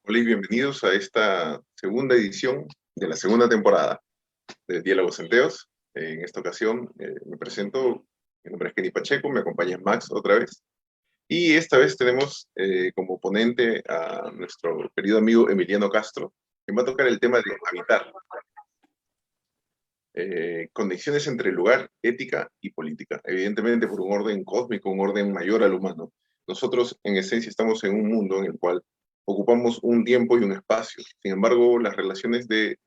Hola y bienvenidos a esta segunda edición de la segunda temporada de Diálogos Enteos. En esta ocasión me presento, mi nombre es Kenny Pacheco, me acompaña Max otra vez. Y esta vez tenemos como ponente a nuestro querido amigo Emiliano Castro, que va a tocar el tema de habitar. Conexiones entre lugar, ética y política. Evidentemente por un orden cósmico, un orden mayor al humano. Nosotros en esencia estamos en un mundo en el cual ocupamos un tiempo y un espacio. Sin embargo, las relaciones de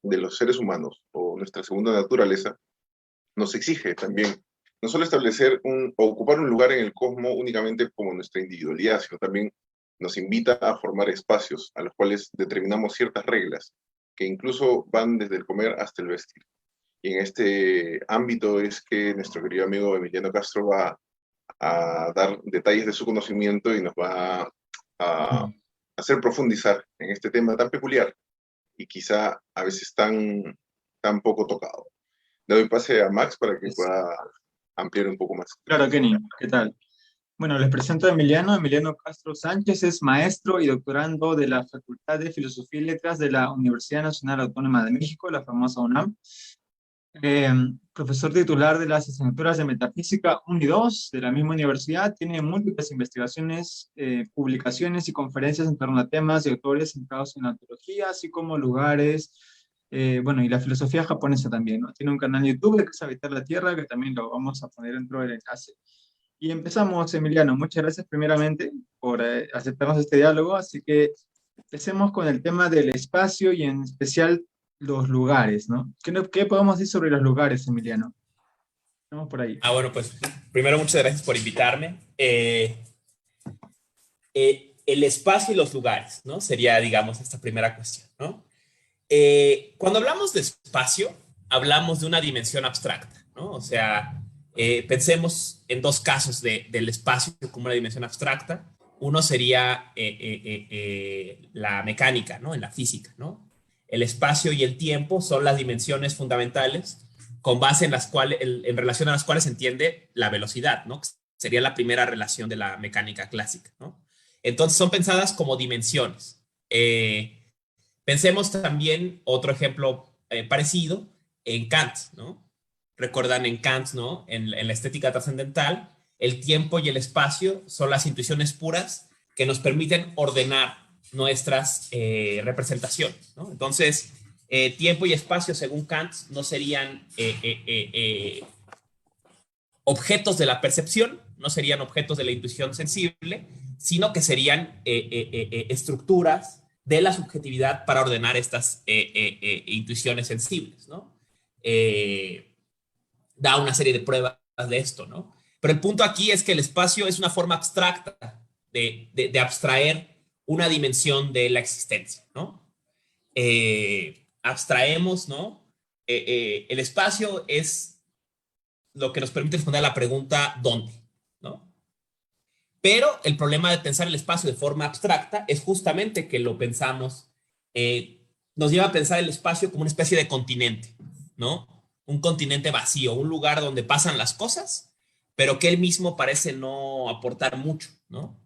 los seres humanos o nuestra segunda naturaleza nos exige también no solo establecer o ocupar un lugar en el cosmos únicamente como nuestra individualidad, sino también nos invita a formar espacios a los cuales determinamos ciertas reglas que incluso van desde el comer hasta el vestir. Y en este ámbito es que nuestro querido amigo Emiliano Castro va a dar detalles de su conocimiento y nos va a hacer profundizar en este tema tan peculiar y quizá a veces tan poco tocado. Le doy pase a Max para que pueda ampliar un poco más. Claro, Kenny, ¿qué tal? Bueno, les presento a Emiliano Castro Sánchez, es maestro y doctorando de la Facultad de Filosofía y Letras de la Universidad Nacional Autónoma de México, la famosa UNAM. Profesor titular de las asignaturas de Metafísica 1 y 2 de la misma universidad, tiene múltiples investigaciones, publicaciones y conferencias en torno a temas y autores centrados en la antropología, así como lugares, y la filosofía japonesa también, ¿no? Tiene un canal de YouTube que es Habitar la Tierra, que también lo vamos a poner dentro del enlace. Y empezamos, Emiliano. Muchas gracias primeramente por aceptarnos este diálogo, así que empecemos con el tema del espacio y en especial los lugares, ¿no? ¿Qué podemos decir sobre los lugares, Emiliano? Vamos por ahí. Bueno, pues primero muchas gracias por invitarme. El espacio y los lugares, ¿no? Sería, digamos, esta primera cuestión, ¿no? Cuando hablamos de espacio, hablamos de una dimensión abstracta, ¿no? O sea, pensemos en dos casos del espacio como una dimensión abstracta. Uno sería la mecánica, ¿no? En la física, ¿no? El espacio y el tiempo son las dimensiones fundamentales con base en relación a las cuales se entiende la velocidad, ¿no? Sería la primera relación de la mecánica clásica, ¿no? Entonces son pensadas como dimensiones. Pensemos también otro ejemplo parecido en Kant, ¿no? Recuerdan en Kant, ¿no? En la estética trascendental, el tiempo y el espacio son las intuiciones puras que nos permiten ordenar nuestras representaciones, ¿no? Entonces, tiempo y espacio, según Kant, no serían objetos de la percepción, no serían objetos de la intuición sensible, sino que serían estructuras de la subjetividad para ordenar estas intuiciones sensibles, ¿no? Da una serie de pruebas de esto, ¿no? Pero el punto aquí es que el espacio es una forma abstracta de abstraer una dimensión de la existencia, ¿no? Abstraemos, ¿no? El espacio es lo que nos permite responder a la pregunta ¿dónde? ¿No? Pero el problema de pensar el espacio de forma abstracta es justamente que lo pensamos, nos lleva a pensar el espacio como una especie de continente, ¿no? Un continente vacío, un lugar donde pasan las cosas, pero que él mismo parece no aportar mucho, ¿no?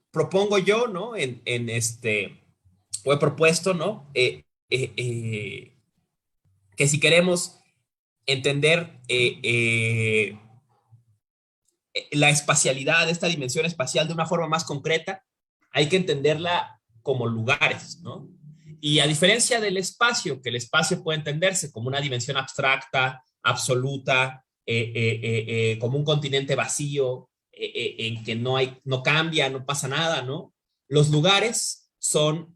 Propongo yo, ¿no? O he propuesto, ¿no? Que si queremos entender la espacialidad, esta dimensión espacial de una forma más concreta, hay que entenderla como lugares, ¿no? Y a diferencia del espacio, que el espacio puede entenderse como una dimensión abstracta, absoluta, como un continente vacío, en que no cambia, no pasa nada, ¿no? Los lugares son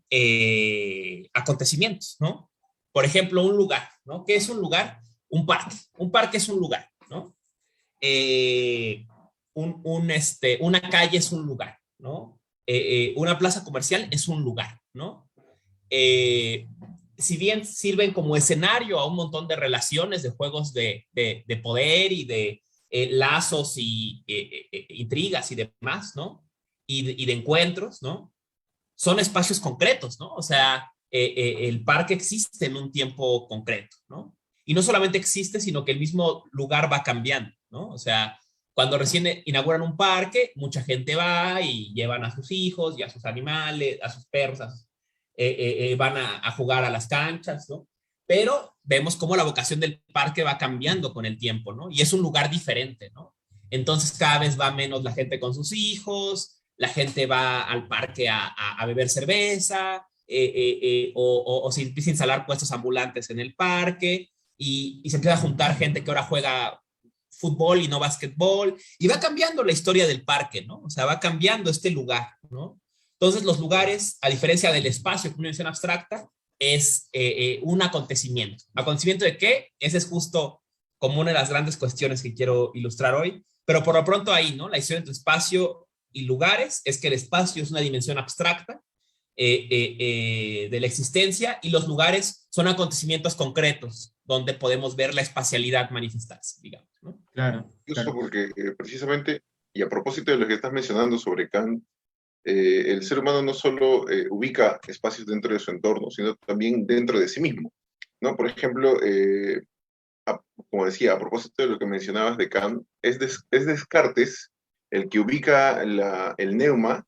acontecimientos, ¿no? Por ejemplo, un lugar, ¿no? ¿Qué es un lugar? Un parque. Un parque es un lugar, ¿no? Una calle es un lugar, ¿no? Una plaza comercial es un lugar, ¿no? Si bien sirven como escenario a un montón de relaciones, de juegos de poder y de lazos y intrigas y demás, ¿no? Y de encuentros, ¿no? Son espacios concretos, ¿no? O sea, el parque existe en un tiempo concreto, ¿no? Y no solamente existe, sino que el mismo lugar va cambiando, ¿no? O sea, Cuando recién inauguran un parque, mucha gente va y llevan a sus hijos y a sus animales, a sus perros, van a jugar a las canchas, ¿no? Pero vemos cómo la vocación del parque va cambiando con el tiempo, ¿no? Y es un lugar diferente, ¿no? Entonces cada vez va menos la gente con sus hijos, la gente va al parque a beber cerveza, o se empieza a instalar puestos ambulantes en el parque y se empieza a juntar gente que ahora juega fútbol y no básquetbol, y va cambiando la historia del parque, ¿no? O sea, va cambiando este lugar, ¿no? Entonces, los lugares, a diferencia del espacio, que una mención abstracta, es un acontecimiento. ¿Acontecimiento de qué? Esa es justo como una de las grandes cuestiones que quiero ilustrar hoy, pero por lo pronto ahí, ¿no? La historia entre espacio y lugares es que el espacio es una dimensión abstracta de la existencia, y los lugares son acontecimientos concretos donde podemos ver la espacialidad manifestarse, digamos, ¿no? Claro, Justo claro. porque precisamente, y a propósito de lo que estás mencionando sobre Kant, el ser humano no solo ubica espacios dentro de su entorno, sino también dentro de sí mismo, ¿no? Por ejemplo, como decía, a propósito de lo que mencionabas de Kant, es Descartes el que ubica el neuma,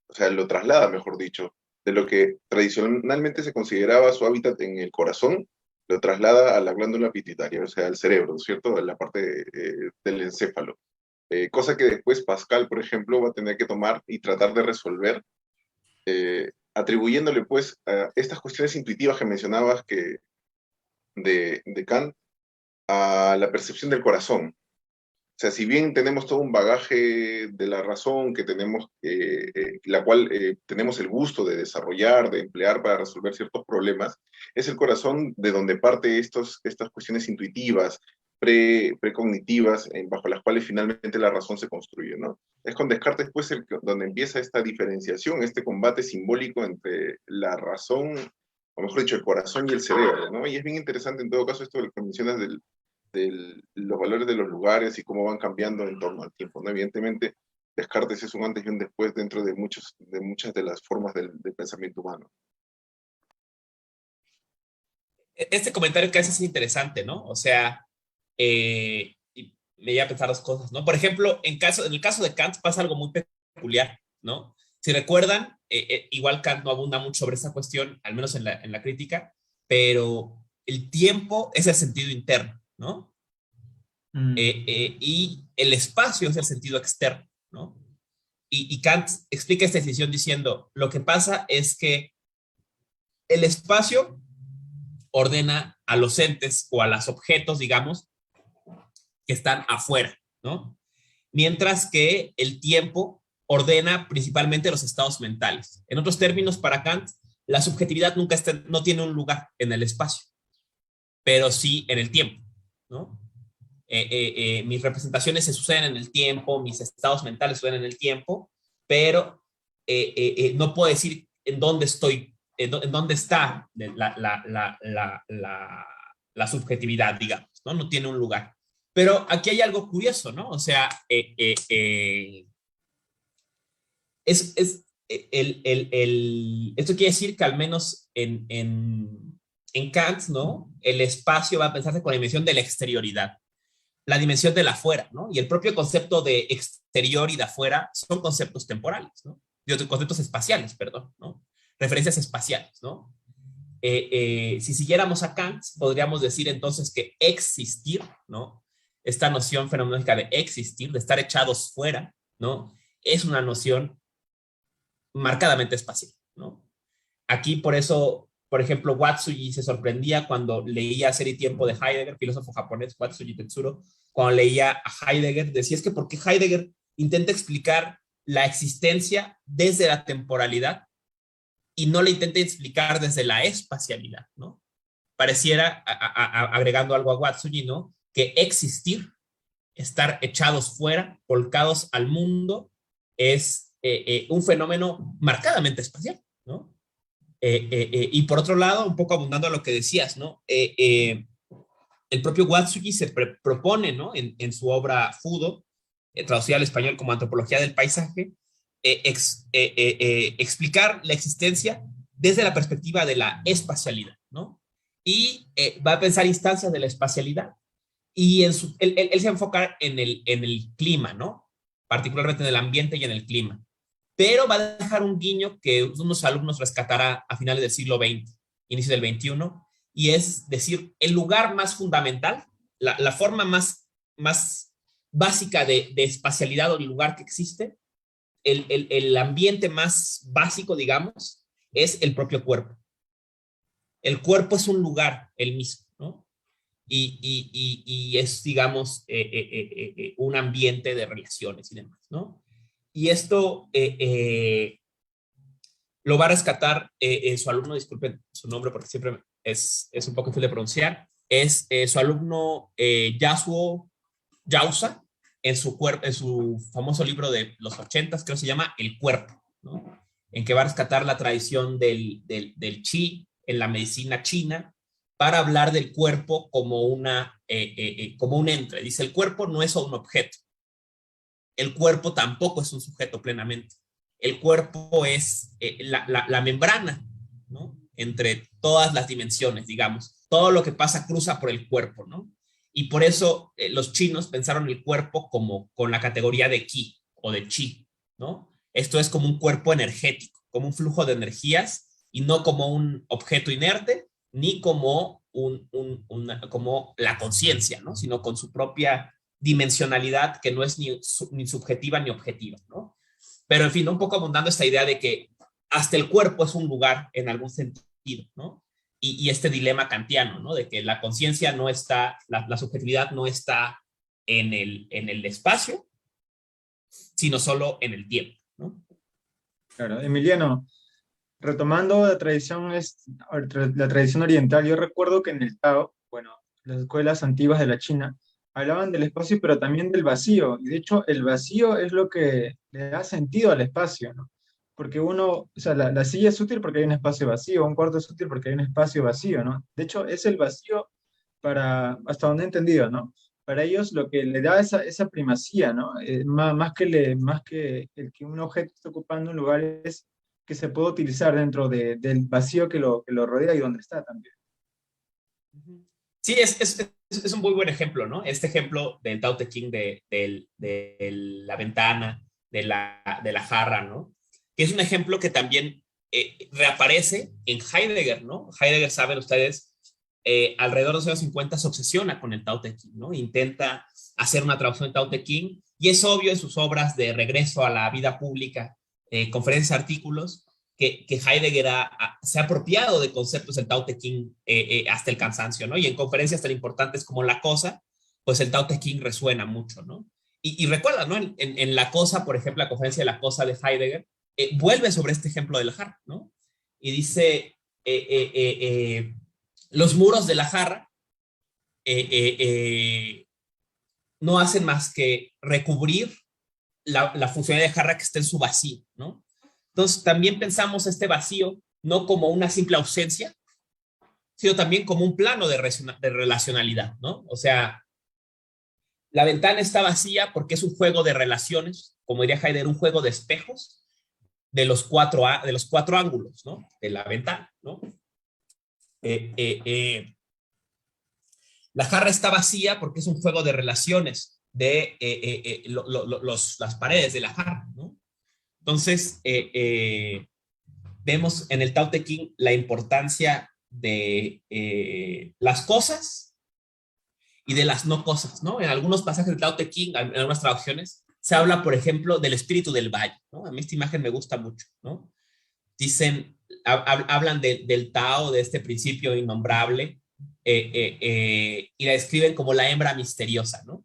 o sea, lo traslada, mejor dicho, de lo que tradicionalmente se consideraba su hábitat en el corazón, lo traslada a la glándula pituitaria, o sea, al cerebro, ¿cierto? A la parte del encéfalo. Cosa que después Pascal, por ejemplo, va a tener que tomar y tratar de resolver, atribuyéndole pues a estas cuestiones intuitivas que mencionabas de Kant a la percepción del corazón. O sea, si bien tenemos todo un bagaje de la razón que tenemos, la cual tenemos el gusto de desarrollar, de emplear para resolver ciertos problemas, es el corazón de donde parte estas cuestiones intuitivas, precognitivas, bajo las cuales finalmente la razón se construye, ¿no? Es con Descartes, pues, donde empieza esta diferenciación, este combate simbólico entre la razón, o mejor dicho, el corazón y el cerebro, ¿no? Y es bien interesante en todo caso esto que mencionas de los valores de los lugares y cómo van cambiando en torno al tiempo, ¿no? Evidentemente, Descartes es un antes y un después dentro de muchas de las formas del pensamiento humano. Este comentario que haces es interesante, ¿no? O sea, me lleva a pensar dos cosas, ¿no? Por ejemplo, en el caso de Kant pasa algo muy peculiar, ¿no? Si recuerdan, igual Kant no abunda mucho sobre esa cuestión, al menos en la crítica, pero el tiempo es el sentido interno, ¿no? Y el espacio es el sentido externo, ¿no? Y Kant explica esta decisión diciendo, lo que pasa es que el espacio ordena a los entes o a los objetos, digamos, que están afuera, ¿no? Mientras que el tiempo ordena principalmente los estados mentales. En otros términos, para Kant, la subjetividad no tiene un lugar en el espacio, pero sí en el tiempo, ¿no? Mis representaciones se suceden en el tiempo, mis estados mentales suceden en el tiempo, pero no puedo decir en dónde estoy, en dónde está la subjetividad, digamos, ¿no? No tiene un lugar. Pero aquí hay algo curioso, ¿no? O sea, esto quiere decir que al menos en Kant, ¿no? El espacio va a pensarse con la dimensión de la exterioridad, la dimensión del afuera, ¿no? Y el propio concepto de exterior y de afuera son conceptos temporales, ¿no? Conceptos espaciales, perdón, ¿no? Referencias espaciales, ¿no? Si siguiéramos a Kant, podríamos decir entonces que existir, ¿no? Esta noción fenomenológica de existir, de estar echados fuera, ¿no? Es una noción marcadamente espacial, ¿no? Aquí por eso, por ejemplo, Watsuji se sorprendía cuando leía Ser y Tiempo de Heidegger, filósofo japonés, Watsuji Tetsuro, cuando leía a Heidegger, decía, es que ¿por qué Heidegger intenta explicar la existencia desde la temporalidad y no la intenta explicar desde la espacialidad, ¿no? Pareciera, agregando algo a Watsuji, ¿no? Que existir, estar echados fuera, volcados al mundo, es un fenómeno marcadamente espacial, ¿no? Y por otro lado, un poco abundando a lo que decías, ¿no? El propio Watsuji se propone, ¿no? En su obra Fudo, traducida al español como Antropología del Paisaje, explicar la existencia desde la perspectiva de la espacialidad, ¿no? Y va a pensar instancias de la espacialidad Y él se enfoca en el clima, ¿no? Particularmente en el ambiente y en el clima. Pero va a dejar un guiño que unos alumnos rescatará a finales del siglo XX, inicio del XXI, y es decir, el lugar más fundamental, la forma más básica de espacialidad o el lugar que existe, el ambiente más básico, digamos, es el propio cuerpo. El cuerpo es un lugar, el mismo, ¿no? Y es, digamos, un ambiente de relaciones y demás, ¿no? Y esto lo va a rescatar su alumno, disculpen su nombre porque siempre es un poco difícil de pronunciar, es su alumno Yasuo Yausa, en su famoso libro de los 80s, creo que se llama El cuerpo, ¿no? En que va a rescatar la tradición del chi en la medicina china para hablar del cuerpo como como un ente. Dice, el cuerpo no es un objeto. El cuerpo tampoco es un sujeto plenamente. El cuerpo es la membrana, ¿no? Entre todas las dimensiones, digamos. Todo lo que pasa cruza por el cuerpo, ¿no? Y por eso los chinos pensaron el cuerpo como con la categoría de ki o de chi, ¿no? Esto es como un cuerpo energético, como un flujo de energías y no como un objeto inerte, ni como, como la conciencia, ¿no? Sino con su propia dimensionalidad que no es ni subjetiva ni objetiva, ¿no? Pero en fin, un poco abundando esta idea de que hasta el cuerpo es un lugar en algún sentido, ¿no? Y este dilema kantiano, ¿no? De que la conciencia no está, la subjetividad no está en el espacio, sino solo en el tiempo, ¿no? Claro, Emiliano, retomando la tradición oriental, yo recuerdo que en el Tao, bueno, las escuelas antiguas de la China, hablaban del espacio, pero también del vacío. Y de hecho, el vacío es lo que le da sentido al espacio, ¿no? Porque uno, o sea, la silla es útil porque hay un espacio vacío, un cuarto es útil porque hay un espacio vacío, ¿no? De hecho, es el vacío para, hasta donde he entendido, ¿no? Para ellos lo que le da esa primacía, ¿no? Más que el que un objeto esté ocupando un lugar es que se puede utilizar dentro del vacío que lo rodea y donde está también. Sí, es un muy buen ejemplo, ¿no? Este ejemplo del Tao Te Ching de la ventana, de la jarra, ¿no? Que es un ejemplo que también reaparece en Heidegger, ¿no? Heidegger, saben ustedes, alrededor de los años 50 se obsesiona con el Tao Te Ching, ¿no? Intenta hacer una traducción del Tao Te Ching y es obvio en sus obras de regreso a la vida pública, conferencias, artículos, que Heidegger se ha apropiado de conceptos del Tao Te Ching hasta el cansancio, ¿no? Y en conferencias tan importantes como La Cosa, pues el Tao Te Ching resuena mucho, ¿no? Y recuerda, ¿no? En La Cosa, por ejemplo, la conferencia de La Cosa de Heidegger, vuelve sobre este ejemplo del jarra, ¿no? Y dice, los muros de la jarra no hacen más que recubrir la funcionalidad de jarra que está en su vacío, ¿no? Entonces, también pensamos este vacío no como una simple ausencia, sino también como un plano de relacionalidad, ¿no? O sea, la ventana está vacía porque es un juego de relaciones, como diría Heidegger, un juego de espejos de los cuatro ángulos, ¿no? De la ventana, ¿no? La jarra está vacía porque es un juego de relaciones de las paredes de la jarra, ¿no? Entonces, vemos en el Tao Te Ching la importancia de las cosas y de las no cosas, ¿no? En algunos pasajes del Tao Te Ching, en algunas traducciones, se habla, por ejemplo, del espíritu del valle, ¿no? A mí esta imagen me gusta mucho, ¿no? Dicen, hablan del Tao, de este principio innombrable, y la describen como la hembra misteriosa, ¿no?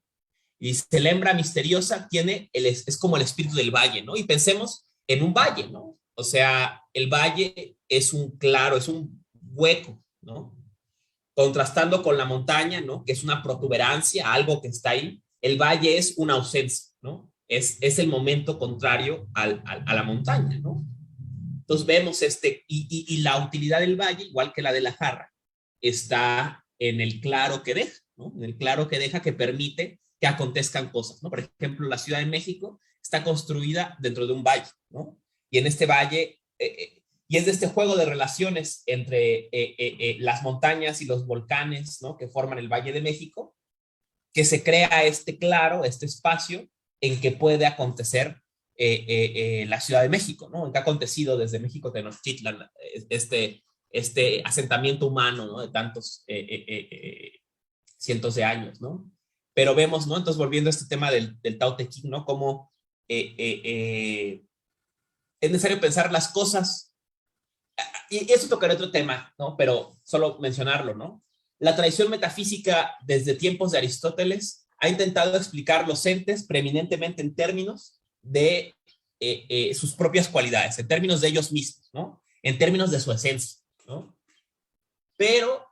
Y dice, la hembra misteriosa es como el espíritu del valle, ¿no? Y pensemos en un valle, ¿no? O sea, el valle es es un hueco, ¿no? Contrastando con la montaña, ¿no? Que es una protuberancia, algo que está ahí. El valle es una ausencia, ¿no? Es el momento contrario a la montaña, ¿no? Entonces vemos y la utilidad del valle, igual que la de la jarra, está en el claro que deja, ¿no? En el claro que deja que permite que acontezcan cosas, ¿no? Por ejemplo, la Ciudad de México está construida dentro de un valle, ¿no? Y en este valle, y es de este juego de relaciones entre las montañas y los volcanes, ¿no? Que forman el Valle de México, que se crea este claro, este espacio en que puede acontecer la Ciudad de México, ¿no? En que ha acontecido desde México Tenochtitlan este asentamiento humano, ¿no? De tantos cientos de años, ¿no? Pero vemos, ¿no? Entonces, volviendo a este tema del Tao Te Ching, ¿no? Cómo es necesario pensar las cosas, y eso tocará otro tema, ¿no? Pero solo mencionarlo, ¿no? La tradición metafísica desde tiempos de Aristóteles ha intentado explicar los entes preeminentemente en términos de sus propias cualidades, en términos de ellos mismos, ¿no? En términos de su esencia, ¿no? Pero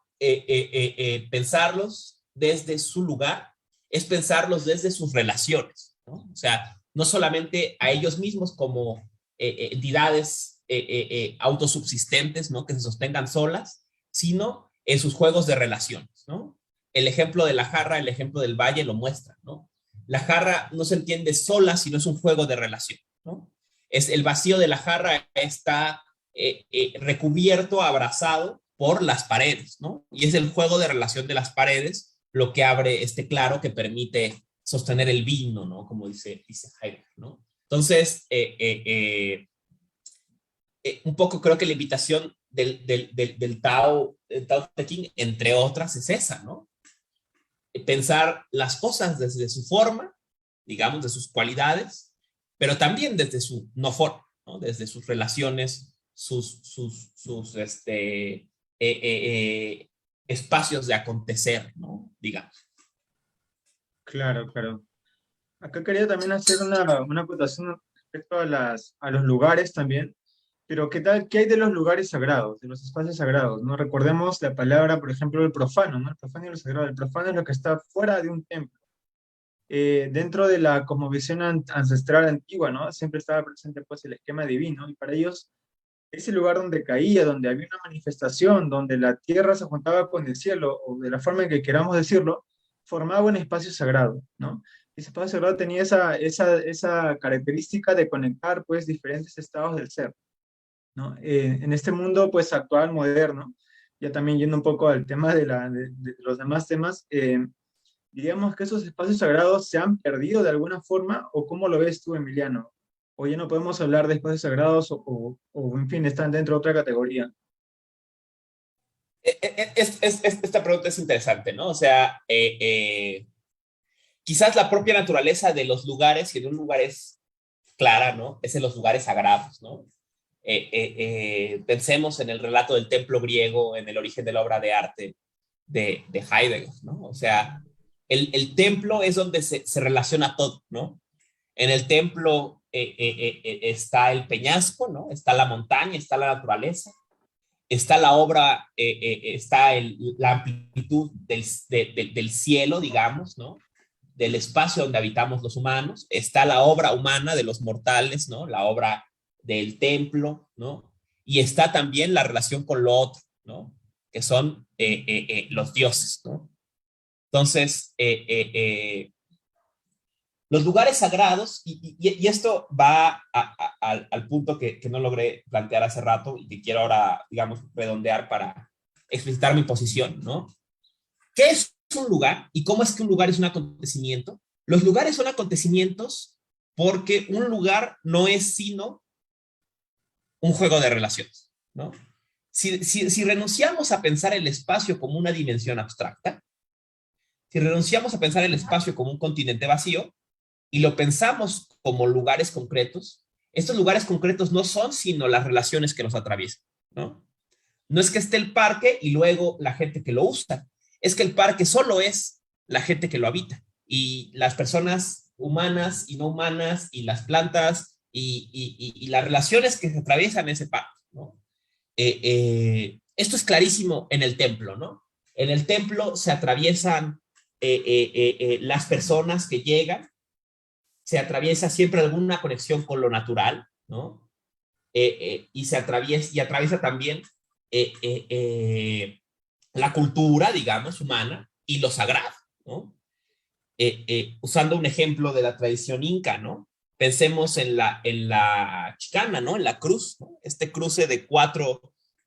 pensarlos desde su lugar es pensarlos desde sus relaciones, ¿no? O sea, no solamente a ellos mismos como entidades autosubsistentes, ¿no? Que se sostengan solas, sino en sus juegos de relaciones, ¿no? El ejemplo de la jarra, el ejemplo del valle lo muestra, ¿no? La jarra no se entiende sola, sino es un juego de relación, ¿no? Es el vacío de la jarra está recubierto, abrazado por las paredes, ¿no? Y es el juego de relación de las paredes lo que abre este claro que permite sostener el vino, ¿no? Como dice Heidegger, ¿no? Entonces, un poco creo que la invitación del Tao Te Ching, entre otras, es esa, ¿no? Pensar las cosas desde su forma, digamos, de sus cualidades, pero también desde su no forma, ¿no? Desde sus relaciones, sus espacios de acontecer, ¿no? Digamos. Claro, claro. Acá quería también hacer una acotación respecto a los lugares también, pero ¿qué tal, qué hay de los lugares sagrados, de los espacios sagrados, ¿no? Recordemos la palabra, por ejemplo, el profano, ¿no? El profano y lo sagrado. El profano es lo que está fuera de un templo. Dentro de la cosmovisión ancestral antigua, ¿no? Siempre estaba presente pues el esquema divino, y para ellos ese lugar donde caía, donde había una manifestación, donde la tierra se juntaba con el cielo, o de la forma en que queramos decirlo, formaba un espacio sagrado, ¿no? Ese espacio sagrado tenía esa característica de conectar, pues, diferentes estados del ser, ¿no? En este mundo, pues, actual, moderno, ya también yendo un poco al tema de los demás temas, diríamos que esos espacios sagrados se han perdido de alguna forma, ¿o cómo lo ves tú, Emiliano? O ya no podemos hablar de espacios sagrados, en fin, están dentro de otra categoría. Esta pregunta es interesante, ¿no? O sea, quizás la propia naturaleza de los lugares, y de un lugar es clara, ¿no? Es en los lugares sagrados, ¿no? Pensemos en el relato del templo griego, en el origen de la obra de arte de Heidegger, ¿no? O sea, el templo es donde se relaciona todo, ¿no? En el templo está el peñasco, ¿no? Está la montaña, está la naturaleza, está la obra, está la amplitud del cielo, digamos, ¿no? Del espacio donde habitamos los humanos, está la obra humana de los mortales, ¿no? La obra del templo, ¿no? Y está también la relación con lo otro, ¿no? Que son los dioses, ¿no? Entonces, los lugares sagrados, y esto va al punto que no logré plantear hace rato y que quiero ahora, digamos, redondear para explicitar mi posición, ¿no? ¿Qué es un lugar y cómo es que un lugar es un acontecimiento? Los lugares son acontecimientos porque un lugar no es sino un juego de relaciones, ¿no? Si renunciamos a pensar el espacio como una dimensión abstracta, si renunciamos a pensar el espacio como un continente vacío y lo pensamos como lugares concretos, estos lugares concretos no son sino las relaciones que los atraviesan, ¿no? No es que esté el parque y luego la gente que lo usa, es que el parque solo es la gente que lo habita, y las personas humanas y no humanas y las plantas y las relaciones que se atraviesan ese parque, ¿no? Esto es clarísimo en el templo, ¿no? En el templo se atraviesan las personas que llegan, se atraviesa siempre alguna conexión con lo natural, ¿no? Y atraviesa también la cultura, digamos, humana y lo sagrado, ¿no? Usando un ejemplo de la tradición inca, ¿no? Pensemos en la chicana, ¿no? En la cruz, ¿no? Este cruce de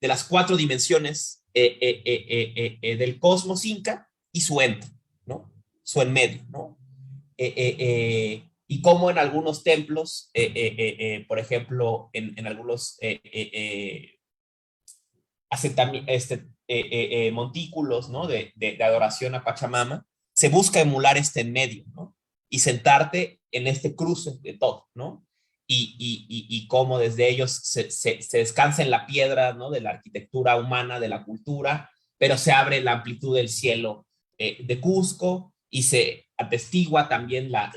las cuatro dimensiones del cosmos inca y su ente, ¿no? su en medio, ¿no? Y cómo en algunos templos, por ejemplo, en algunos montículos, ¿no? De adoración a Pachamama, se busca emular este en medio, ¿no? Y sentarte en este cruce de todo, ¿no? Y cómo desde ellos se descansa en la piedra, ¿no? De la arquitectura humana, de la cultura, pero se abre la amplitud del cielo de Cusco y se atestigua también las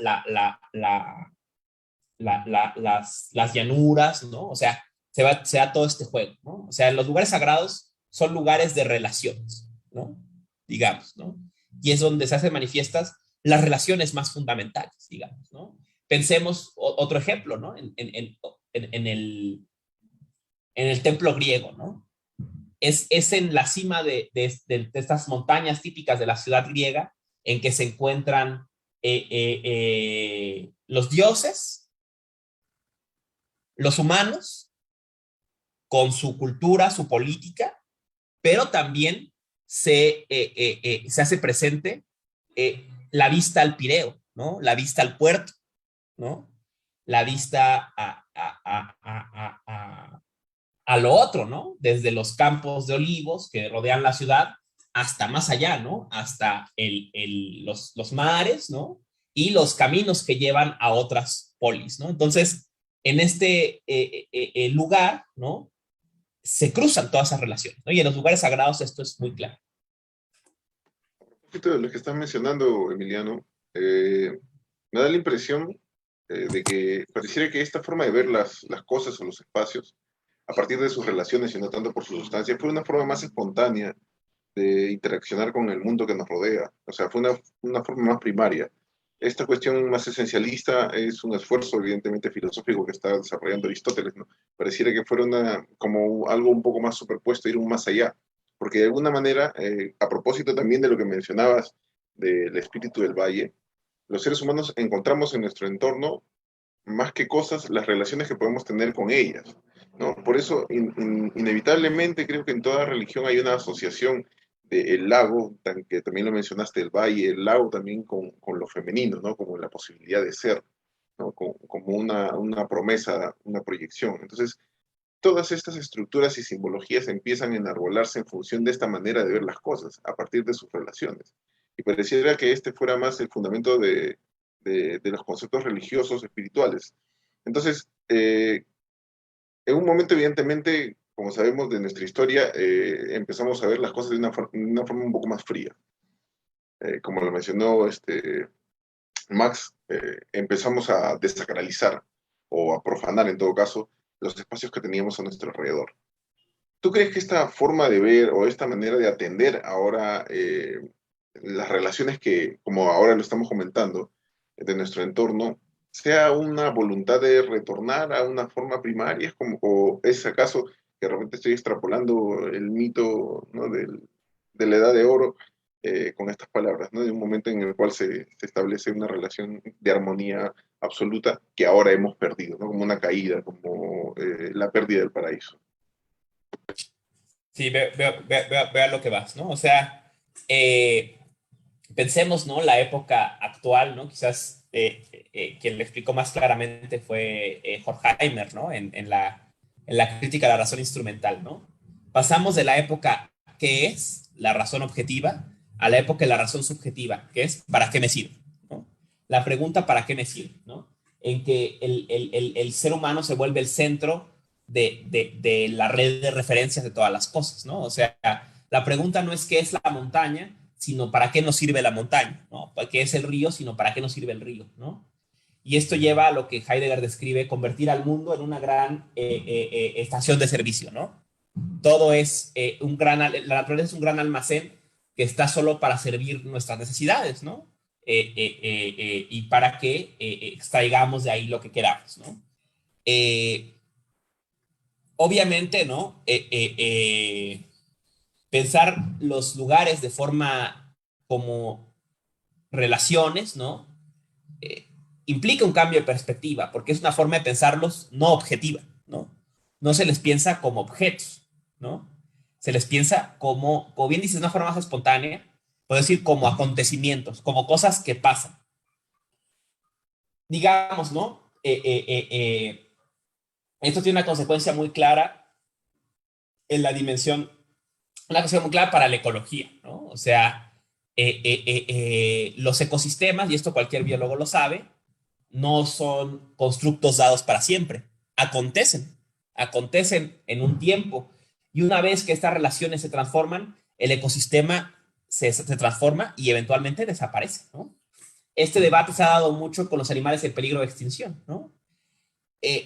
llanuras, ¿no? O sea, se da todo este juego, ¿no? O sea, los lugares sagrados son lugares de relaciones, ¿no? Digamos, ¿no? Y es donde se hacen manifiestas las relaciones más fundamentales, digamos, ¿no? Pensemos otro ejemplo, ¿no? En el templo griego, ¿no? Es en la cima de estas montañas típicas de la ciudad griega en que se encuentran los dioses, los humanos, con su cultura, su política, pero también se hace presente la vista al Pireo, ¿no? La vista al puerto, ¿no? La vista a lo otro, ¿no? Desde los campos de olivos que rodean la ciudad hasta más allá, ¿no? Hasta los mares, ¿no? Y los caminos que llevan a otras polis, ¿no? Entonces, en este lugar, ¿no? Se cruzan todas esas relaciones, ¿no? Y en los lugares sagrados esto es muy claro. Un poquito de lo que estás mencionando, Emiliano, me da la impresión de que pareciera que esta forma de ver las cosas o los espacios, a partir de sus relaciones y no tanto por su sustancia, fue una forma más espontánea de interaccionar con el mundo que nos rodea. O sea, fue una forma más primaria. Esta cuestión más esencialista es un esfuerzo, evidentemente, filosófico que está desarrollando Aristóteles, ¿no? Pareciera que fuera como algo un poco más superpuesto, ir un más allá. Porque de alguna manera, a propósito también de lo que mencionabas del espíritu del valle, los seres humanos encontramos en nuestro entorno, más que cosas, las relaciones que podemos tener con ellas, ¿no? Por eso, inevitablemente, creo que en toda religión hay una asociación del lago, que también lo mencionaste, el valle, el lago también con lo femenino, ¿no? Como la posibilidad de ser, ¿no? Como una promesa, una proyección. Entonces, todas estas estructuras y simbologías empiezan a enarbolarse en función de esta manera de ver las cosas, a partir de sus relaciones. Y pareciera que este fuera más el fundamento de los conceptos religiosos, espirituales. Entonces, en un momento, evidentemente, como sabemos de nuestra historia, empezamos a ver las cosas de una forma un poco más fría. Como lo mencionó Max, empezamos a desacralizar o a profanar, en todo caso, los espacios que teníamos a nuestro alrededor. ¿Tú crees que esta forma de ver o esta manera de atender ahora las relaciones que, como ahora lo estamos comentando, de nuestro entorno, sea una voluntad de retornar a una forma primaria, o es acaso que de repente estoy extrapolando el mito, ¿no? De la edad de oro con estas palabras, ¿no? De un momento en el cual se establece una relación de armonía absoluta que ahora hemos perdido, ¿no? Como una caída, como la pérdida del paraíso. Sí, veo a lo que vas, ¿no? O sea, pensemos, ¿no? La época actual, ¿no? Quizás quien le explicó más claramente fue Horkheimer, ¿no? En la crítica a la razón instrumental, ¿no? Pasamos de la época que es la razón objetiva a la época de la razón subjetiva, que es ¿para qué me sirve? ¿No? La pregunta ¿para qué me sirve? ¿No? En que el ser humano se vuelve el centro de la red de referencias de todas las cosas, ¿no? O sea, la pregunta no es qué es la montaña, sino para qué nos sirve la montaña, ¿no? ¿Qué es el río, sino para qué nos sirve el río, ¿no? Y esto lleva a lo que Heidegger describe, convertir al mundo en una gran estación de servicio, ¿no? Todo es la naturaleza es un gran almacén que está solo para servir nuestras necesidades, ¿no? Y para que extraigamos de ahí lo que queramos, ¿no? Obviamente, ¿no? Pensar los lugares de forma como relaciones, ¿no? Implica un cambio de perspectiva, porque es una forma de pensarlos no objetiva, ¿no? No se les piensa como objetos, ¿no? Se les piensa como bien dices, una forma más espontánea, puedo decir como acontecimientos, como cosas que pasan. Digamos, ¿no? Esto tiene una consecuencia muy clara en la dimensión, una consecuencia muy clara para la ecología, ¿no? O sea, los ecosistemas, y esto cualquier biólogo lo sabe, no son constructos dados para siempre. Acontecen en un tiempo. Y una vez que estas relaciones se transforman, el ecosistema se transforma y eventualmente desaparece, ¿no? Este debate se ha dado mucho con los animales en peligro de extinción, ¿no?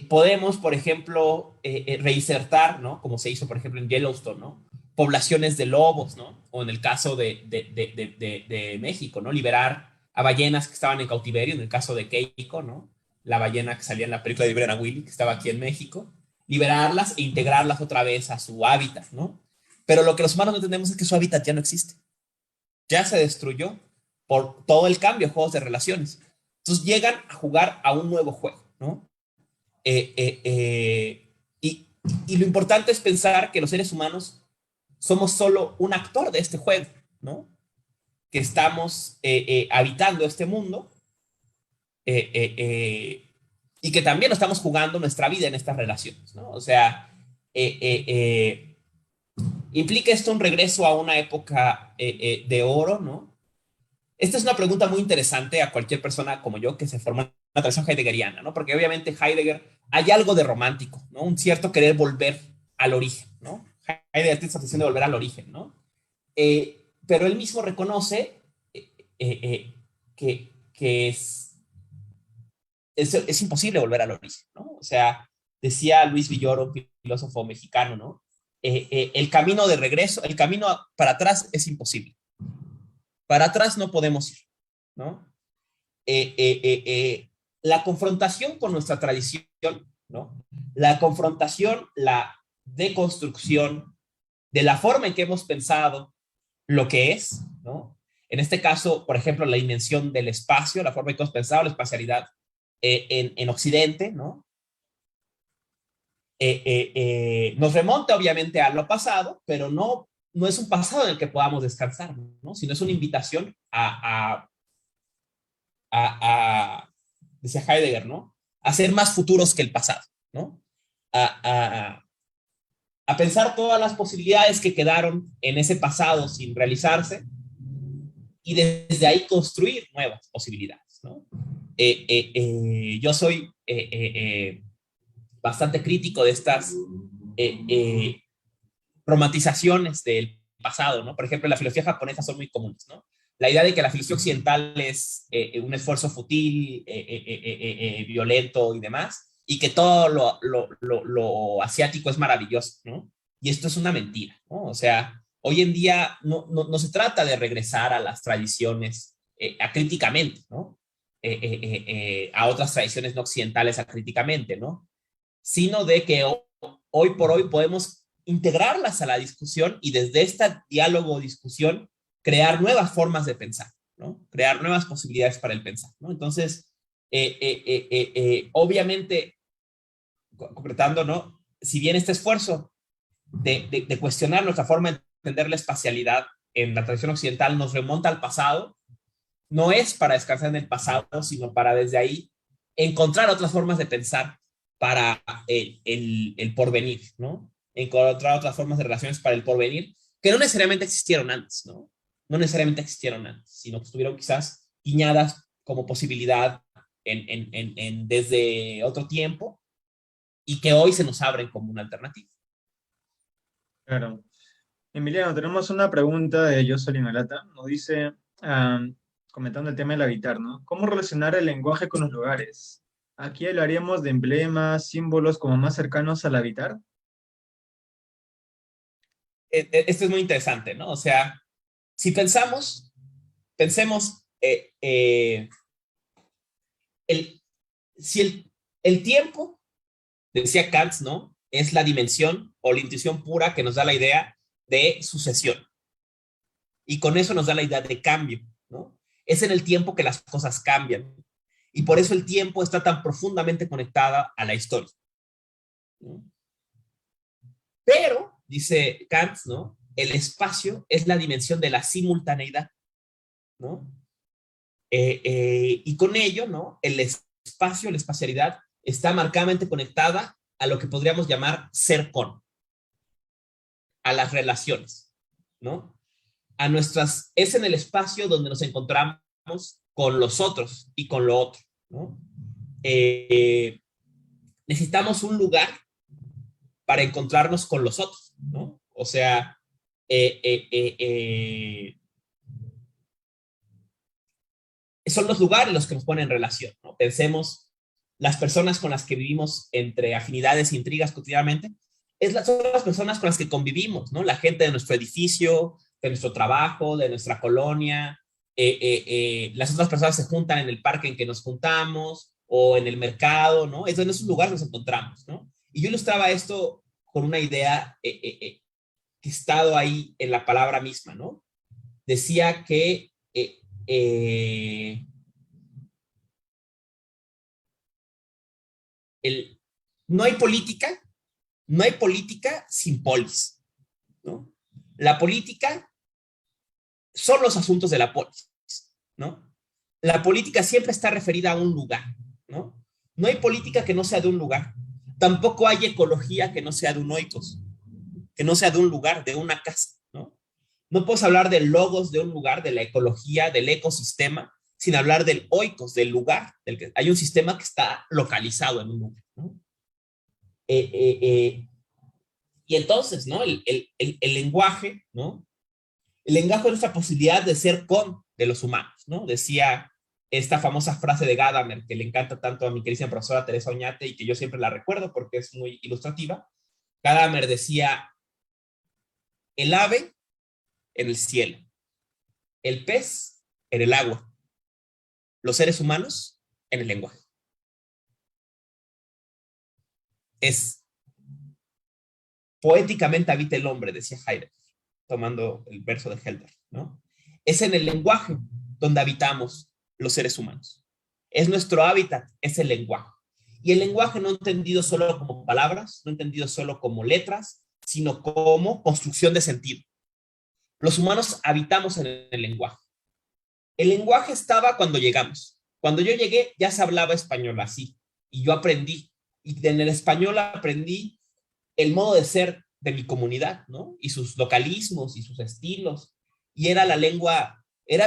Podemos, por ejemplo, reinsertar, ¿no? Como se hizo, por ejemplo, en Yellowstone, ¿no? Poblaciones de lobos, ¿no? O en el caso de México, ¿no? Liberar a ballenas que estaban en cautiverio, en el caso de Keiko, ¿no? La ballena que salía en la película de Brenna Willy, que estaba aquí en México, liberarlas e integrarlas otra vez a su hábitat, ¿no? Pero lo que los humanos no entendemos es que su hábitat ya no existe. Ya se destruyó por todo el cambio, juegos de relaciones. Entonces llegan a jugar a un nuevo juego, ¿no? Y lo importante es pensar que los seres humanos somos solo un actor de este juego, ¿no? Que estamos habitando este mundo y que también estamos jugando nuestra vida en estas relaciones, ¿no? O sea, implica esto un regreso a una época de oro, ¿no? Esta es una pregunta muy interesante a cualquier persona como yo que se forma en una tradición heideggeriana, ¿no? Porque obviamente Heidegger hay algo de romántico, ¿no? Un cierto querer volver al origen, ¿no? Heidegger tiene esta obsesión de volver al origen, ¿no? Pero él mismo reconoce que es imposible volver al origen, ¿no? O sea, decía Luis Villoro, un filósofo mexicano, ¿no? El camino de regreso, el camino para atrás es imposible. Para atrás no podemos ir, ¿no? La confrontación con nuestra tradición, ¿no? La confrontación, la deconstrucción de la forma en que hemos pensado lo que es, ¿no? En este caso, por ejemplo, la dimensión del espacio, la forma en que hemos pensado la espacialidad en Occidente, ¿no? Nos remonta obviamente a lo pasado, pero no es un pasado en el que podamos descansar, ¿no? Sino es una invitación decía Heidegger, ¿no? A ser más futuros que el pasado, ¿no? A, a, a pensar todas las posibilidades que quedaron en ese pasado sin realizarse y desde ahí construir nuevas posibilidades, ¿no? Yo soy bastante crítico de estas romantizaciones del pasado, ¿no? Por ejemplo, en la filosofía japonesa son muy comunes, ¿no? La idea de que la filosofía occidental es un esfuerzo fútil, violento y demás, y que todo lo asiático es maravilloso, ¿no? Y esto es una mentira, ¿no? O sea, hoy en día no se trata de regresar a las tradiciones acríticamente, ¿no? A otras tradiciones no occidentales acríticamente, ¿no? Sino de que hoy por hoy podemos integrarlas a la discusión y desde este diálogo o discusión crear nuevas formas de pensar, ¿no? Crear nuevas posibilidades para el pensar, ¿no? Entonces, obviamente, concretando, ¿no? Si bien este esfuerzo de cuestionar nuestra forma de entender la espacialidad en la tradición occidental nos remonta al pasado, no es para descansar en el pasado, sino para desde ahí encontrar otras formas de pensar para el porvenir, ¿no? Encontrar otras formas de relaciones para el porvenir que no necesariamente existieron antes, ¿no? No necesariamente existieron antes, sino que estuvieron quizás guiñadas como posibilidad desde otro tiempo y que hoy se nos abren como una alternativa. Claro. Emiliano, tenemos una pregunta de Jocelyn Alata. Nos dice, comentando el tema del habitar, ¿no? ¿Cómo relacionar el lenguaje con los lugares? Aquí hablaríamos de emblemas, símbolos como más cercanos al habitar. Esto es muy interesante, ¿no? O sea, si pensemos, si el tiempo, decía Kant, ¿no? Es la dimensión o la intuición pura que nos da la idea de sucesión. Y con eso nos da la idea de cambio, ¿no? Es en el tiempo que las cosas cambian. Y por eso el tiempo está tan profundamente conectada a la historia, ¿no? Pero, dice Kant, ¿no? El espacio es la dimensión de la simultaneidad, ¿no? Y con ello, ¿no? El espacio, la espacialidad, está marcadamente conectada a lo que podríamos llamar ser con, a las relaciones, ¿no? Es en el espacio donde nos encontramos con los otros y con lo otro, ¿no? Necesitamos un lugar para encontrarnos con los otros, ¿no? O sea, son los lugares los que nos ponen en relación, ¿no? Pensemos, las personas con las que vivimos entre afinidades e intrigas cotidianamente, son las personas con las que convivimos, ¿no? La gente de nuestro edificio, de nuestro trabajo, de nuestra colonia, las otras personas se juntan en el parque en que nos juntamos o en el mercado, ¿no? Es en esos lugares nos encontramos, ¿no? Y yo ilustraba esto con una idea que he estado ahí en la palabra misma, ¿no? Decía que no hay política sin polis, ¿no? La política son los asuntos de la polis, ¿no? La política siempre está referida a un lugar, ¿no? No hay política que no sea de un lugar. Tampoco hay ecología que no sea de un oikos, que no sea de un lugar, de una casa, ¿no? No puedes hablar del logos de un lugar, de la ecología, del ecosistema, sin hablar del oikos, del lugar. Hay un sistema que está localizado en un lugar, ¿no? Y entonces, ¿no? El lenguaje, ¿no? El lenguaje es nuestra posibilidad de ser con de los humanos, ¿no? Decía esta famosa frase de Gadamer, que le encanta tanto a mi querida profesora Teresa Oñate y que yo siempre la recuerdo porque es muy ilustrativa. Gadamer decía, el ave en el cielo, el pez en el agua, los seres humanos en el lenguaje. Es poéticamente habita el hombre, decía Heidegger, tomando el verso de Helder, ¿no? Es en el lenguaje donde habitamos los seres humanos. Es nuestro hábitat, es el lenguaje. Y el lenguaje no entendido solo como palabras, no entendido solo como letras, sino como construcción de sentido. Los humanos habitamos en el lenguaje. El lenguaje estaba cuando llegamos. Cuando yo llegué ya se hablaba español así, y yo aprendí. Y en el español aprendí el modo de ser de mi comunidad, ¿no? Y sus localismos y sus estilos. Y era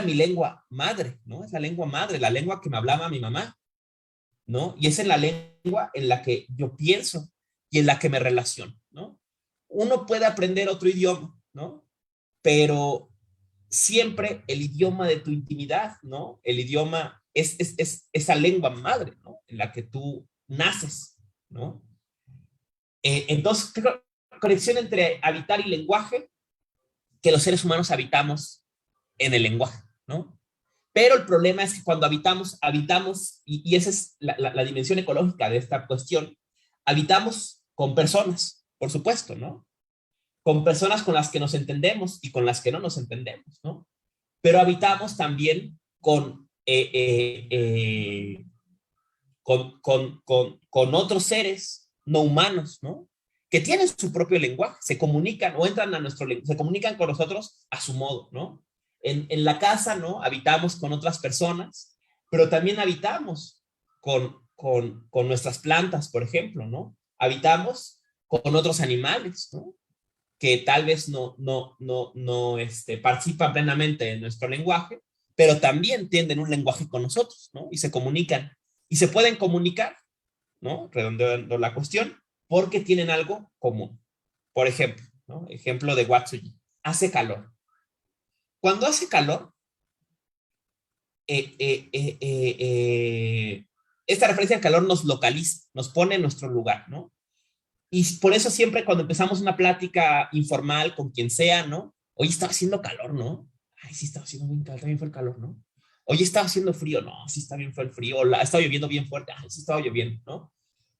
mi lengua madre, ¿no? Es la lengua madre, la lengua que me hablaba mi mamá, ¿no? Y es en la lengua en la que yo pienso y en la que me relaciono, ¿no? Uno puede aprender otro idioma, ¿no? Pero siempre el idioma de tu intimidad, ¿no? El idioma es esa lengua madre, ¿no? En la que tú naces, ¿no? Entonces, creo, conexión entre habitar y lenguaje, que los seres humanos habitamos en el lenguaje, ¿no? Pero el problema es que cuando habitamos, y esa es la dimensión ecológica de esta cuestión, habitamos con personas, por supuesto, ¿no? Con personas con las que nos entendemos y con las que no nos entendemos, ¿no? Pero habitamos también con otros seres no humanos, ¿no? Que tienen su propio lenguaje, se comunican o entran a nuestro lenguaje, se comunican con nosotros a su modo, ¿no? En la casa, ¿no? Habitamos con otras personas, pero también habitamos con nuestras plantas, por ejemplo, ¿no? Habitamos con otros animales, ¿no? Que tal vez no participan plenamente en nuestro lenguaje, pero también tienen un lenguaje con nosotros, ¿no? Y se comunican, y se pueden comunicar, ¿no? Redondeando la cuestión, porque tienen algo común. Por ejemplo, ¿no? Ejemplo de Watsuji, hace calor. Cuando hace calor, esta referencia al calor nos localiza, nos pone en nuestro lugar, ¿no? Y por eso siempre cuando empezamos una plática informal con quien sea, ¿no? Hoy estaba haciendo calor, ¿no? Ay, sí estaba haciendo bien calor, también fue el calor, ¿no? Oye, estaba haciendo frío, no, sí está bien fue el frío, estaba lloviendo bien fuerte, ay, sí estaba lloviendo, ¿no?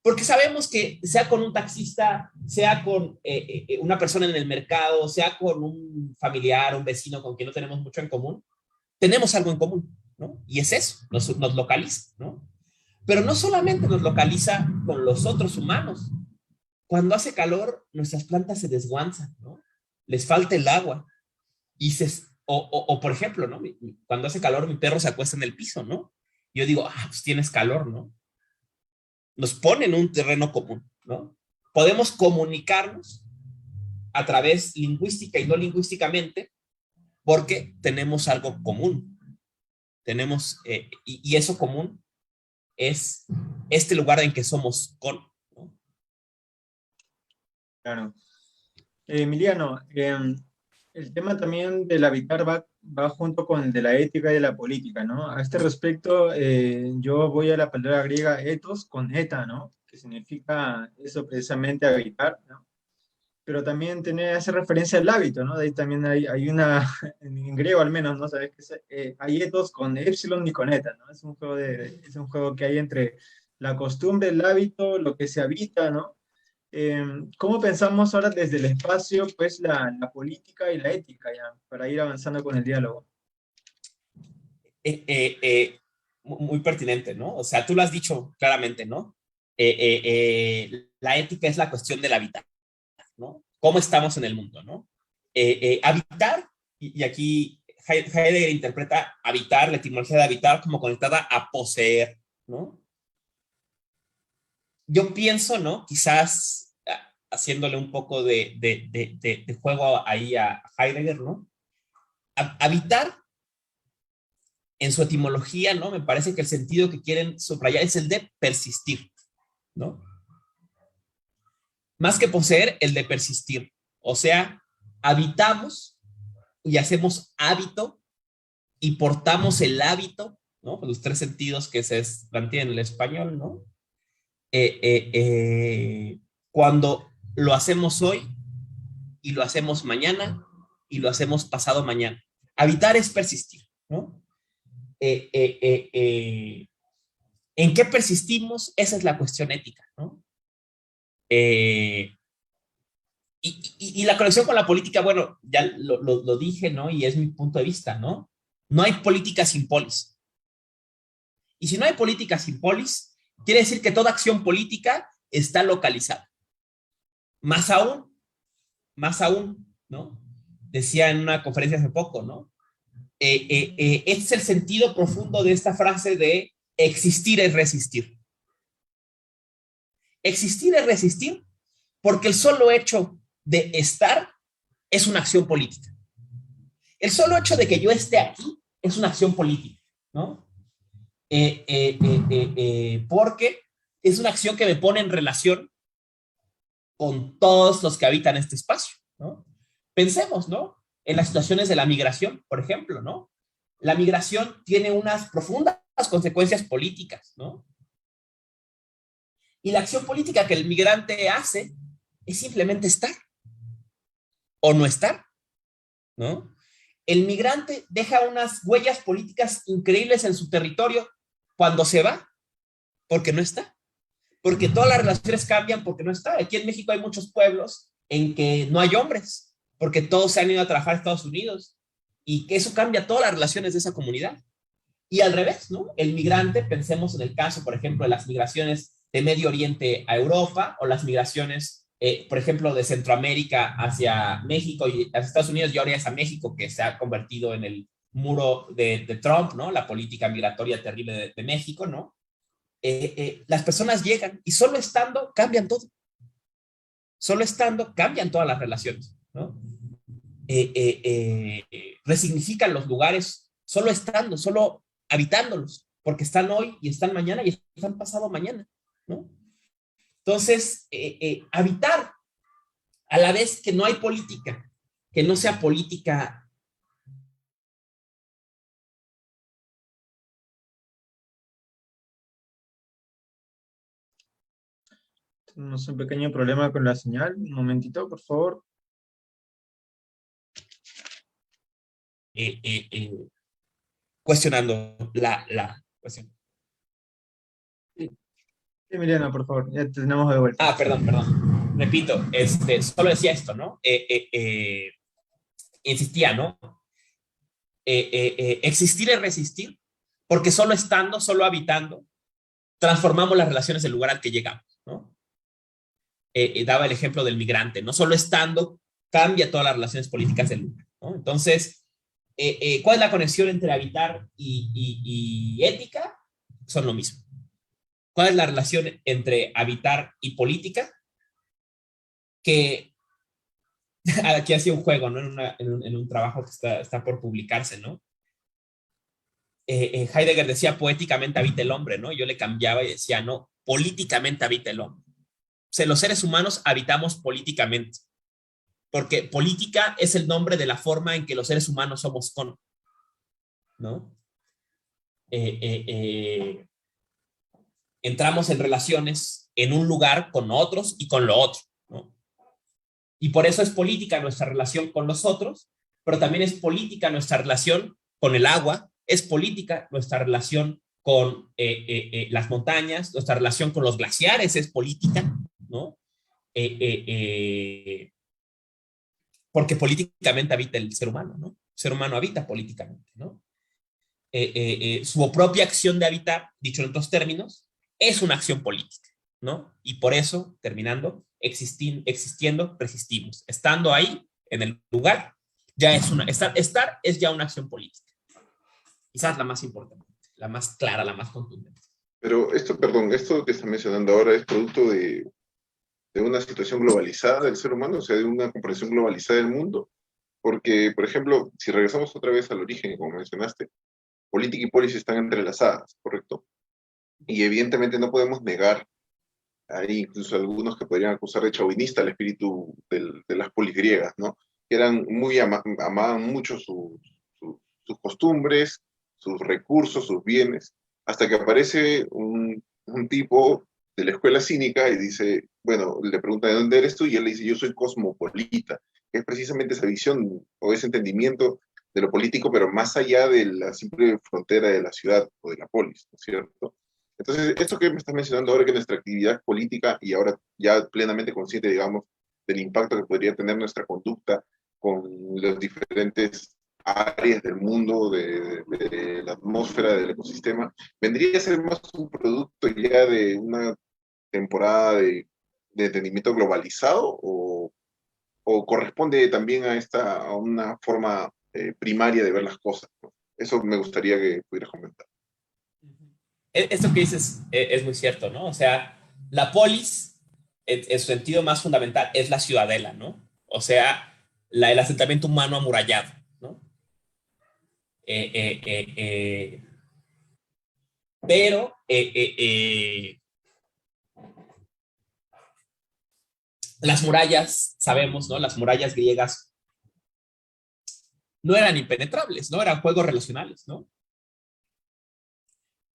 Porque sabemos que sea con un taxista, sea con una persona en el mercado, sea con un familiar, un vecino con quien no tenemos mucho en común, tenemos algo en común, ¿no? Y es eso, nos localiza, ¿no? Pero no solamente nos localiza con los otros humanos. Cuando hace calor, nuestras plantas se desguanzan, ¿no? Les falta el agua O por ejemplo, ¿no? Cuando hace calor, mi perro se acuesta en el piso, ¿no? Yo digo, pues tienes calor, ¿no? Nos pone en un terreno común, ¿no? Podemos comunicarnos a través lingüística y no lingüísticamente porque tenemos algo común. Tenemos, y eso común es este lugar en que somos con, ¿no? Claro. Emiliano, el tema también del habitar va junto con el de la ética y de la política, ¿no? A este respecto, yo voy a la palabra griega ethos con eta, ¿no? Que significa eso precisamente habitar, ¿no? Pero también hace referencia al hábito, ¿no? De ahí también hay una, en griego al menos, ¿no? Sabes que hay ethos con epsilon y con eta, ¿no? Es un juego que hay entre la costumbre, el hábito, lo que se habita, ¿no? ¿Cómo pensamos ahora desde el espacio, pues, la política y la ética, ya, para ir avanzando con el diálogo? Muy pertinente, ¿no? O sea, tú lo has dicho claramente, ¿no? La ética es la cuestión del habitar, ¿no? ¿Cómo estamos en el mundo, ¿no? Habitar, y aquí Heidegger interpreta habitar, la etimología de habitar, como conectada a poseer, ¿no? Yo pienso, ¿no? Quizás haciéndole un poco de juego ahí a Heidegger, ¿no? Habitar, en su etimología, ¿no? Me parece que el sentido que quieren subrayar es el de persistir, ¿no? Más que poseer, el de persistir. O sea, habitamos y hacemos hábito y portamos el hábito, ¿no? Los tres sentidos que se plantean en el español, ¿no? Cuando lo hacemos hoy y lo hacemos mañana y lo hacemos pasado mañana. Habitar es persistir, ¿no? ¿En qué persistimos? Esa es la cuestión ética, ¿no? Y la conexión con la política, bueno, ya lo dije, ¿no? Y es mi punto de vista, ¿no? No hay política sin polis. Y si no hay política sin polis, quiere decir que toda acción política está localizada. Más aún, ¿no? Decía en una conferencia hace poco, ¿no? Este es el sentido profundo de esta frase de existir es resistir. Existir es resistir porque el solo hecho de estar es una acción política. El solo hecho de que yo esté aquí es una acción política, ¿no? Porque es una acción que me pone en relación con todos los que habitan este espacio, ¿no? Pensemos, ¿no? En las situaciones de la migración, por ejemplo, ¿no? La migración tiene unas profundas consecuencias políticas, ¿no? Y la acción política que el migrante hace es simplemente estar o no estar, ¿no? El migrante deja unas huellas políticas increíbles en su territorio cuando se va, porque no está. Porque todas las relaciones cambian porque no está. Aquí en México hay muchos pueblos en que no hay hombres, porque todos se han ido a trabajar a Estados Unidos, y que eso cambia todas las relaciones de esa comunidad. Y al revés, ¿no? El migrante, pensemos en el caso, por ejemplo, de las migraciones de Medio Oriente a Europa, o las migraciones, por ejemplo, de Centroamérica hacia México y hacia Estados Unidos, y ahora es a México, que se ha convertido en el muro de Trump, ¿no? La política migratoria terrible de México, ¿no? Las personas llegan y solo estando cambian todo. Solo estando cambian todas las relaciones, ¿no? Resignifican los lugares solo estando, solo habitándolos, porque están hoy y están mañana y están pasado mañana, ¿no? Entonces, habitar a la vez que no hay política, que no sea política. Tenemos un pequeño problema con la señal. Un momentito, por favor. Cuestionando la cuestión. Sí, Emiliano, por favor, ya te tenemos de vuelta. Perdón. Repito, solo decía esto, ¿no? Insistía, ¿no? Existir es resistir, porque solo estando, solo habitando, transformamos las relaciones del lugar al que llegamos, ¿no? Daba el ejemplo del migrante, no solo estando, cambia todas las relaciones políticas del lugar, ¿no? Entonces, ¿Cuál es la conexión entre habitar y ética? Son lo mismo. ¿Cuál es la relación entre habitar y política? Que aquí hacía un juego, ¿no? En un trabajo que está por publicarse, ¿no? Heidegger decía poéticamente habita el hombre, ¿no? Yo le cambiaba y decía, no, políticamente habita el hombre. O sea, los seres humanos habitamos políticamente, porque política es el nombre de la forma en que los seres humanos somos con, ¿no? Entramos en relaciones en un lugar con otros y con lo otro, ¿no? Y por eso es política nuestra relación con los otros, pero también es política nuestra relación con el agua, es política nuestra relación con las montañas, nuestra relación con los glaciares es política, ¿no? Porque políticamente habita el ser humano, ¿no? El ser humano habita políticamente, ¿no? Su propia acción de habitar, dicho en otros términos, es una acción política, ¿no? Y por eso, terminando, existiendo, resistimos. Estando ahí, en el lugar, ya es estar es ya una acción política. Quizás la más importante, la más clara, la más contundente. Pero esto, perdón, esto que está mencionando ahora es producto de una situación globalizada del ser humano, o sea, de una comprensión globalizada del mundo. Porque, por ejemplo, si regresamos otra vez al origen, como mencionaste, política y polis están entrelazadas, ¿correcto? Y evidentemente no podemos negar, hay incluso algunos que podrían acusar de chauvinista el espíritu de las polis griegas, ¿no? Que eran muy, amaban mucho sus costumbres, sus recursos, sus bienes, hasta que aparece un tipo de la escuela cínica y dice, bueno, le pregunta de dónde eres tú y él le dice, yo soy cosmopolita, que es precisamente esa visión o ese entendimiento de lo político, pero más allá de la simple frontera de la ciudad o de la polis, ¿no es cierto? Entonces, esto que me estás mencionando ahora, que nuestra actividad política, y ahora ya plenamente consciente, digamos, del impacto que podría tener nuestra conducta con los diferentes áreas del mundo, de la atmósfera, del ecosistema, vendría a ser más un producto ya de una temporada de entendimiento globalizado o corresponde también a una forma primaria de ver las cosas, ¿no? Eso me gustaría que pudieras comentar. Esto que dices es muy cierto, ¿no? O sea, la polis, en su sentido más fundamental, es la ciudadela, ¿no? O sea, el asentamiento humano amurallado, ¿no? Eh, eh, eh, pero las murallas, sabemos, ¿no? Las murallas griegas no eran impenetrables, ¿no? Eran juegos relacionales, ¿no?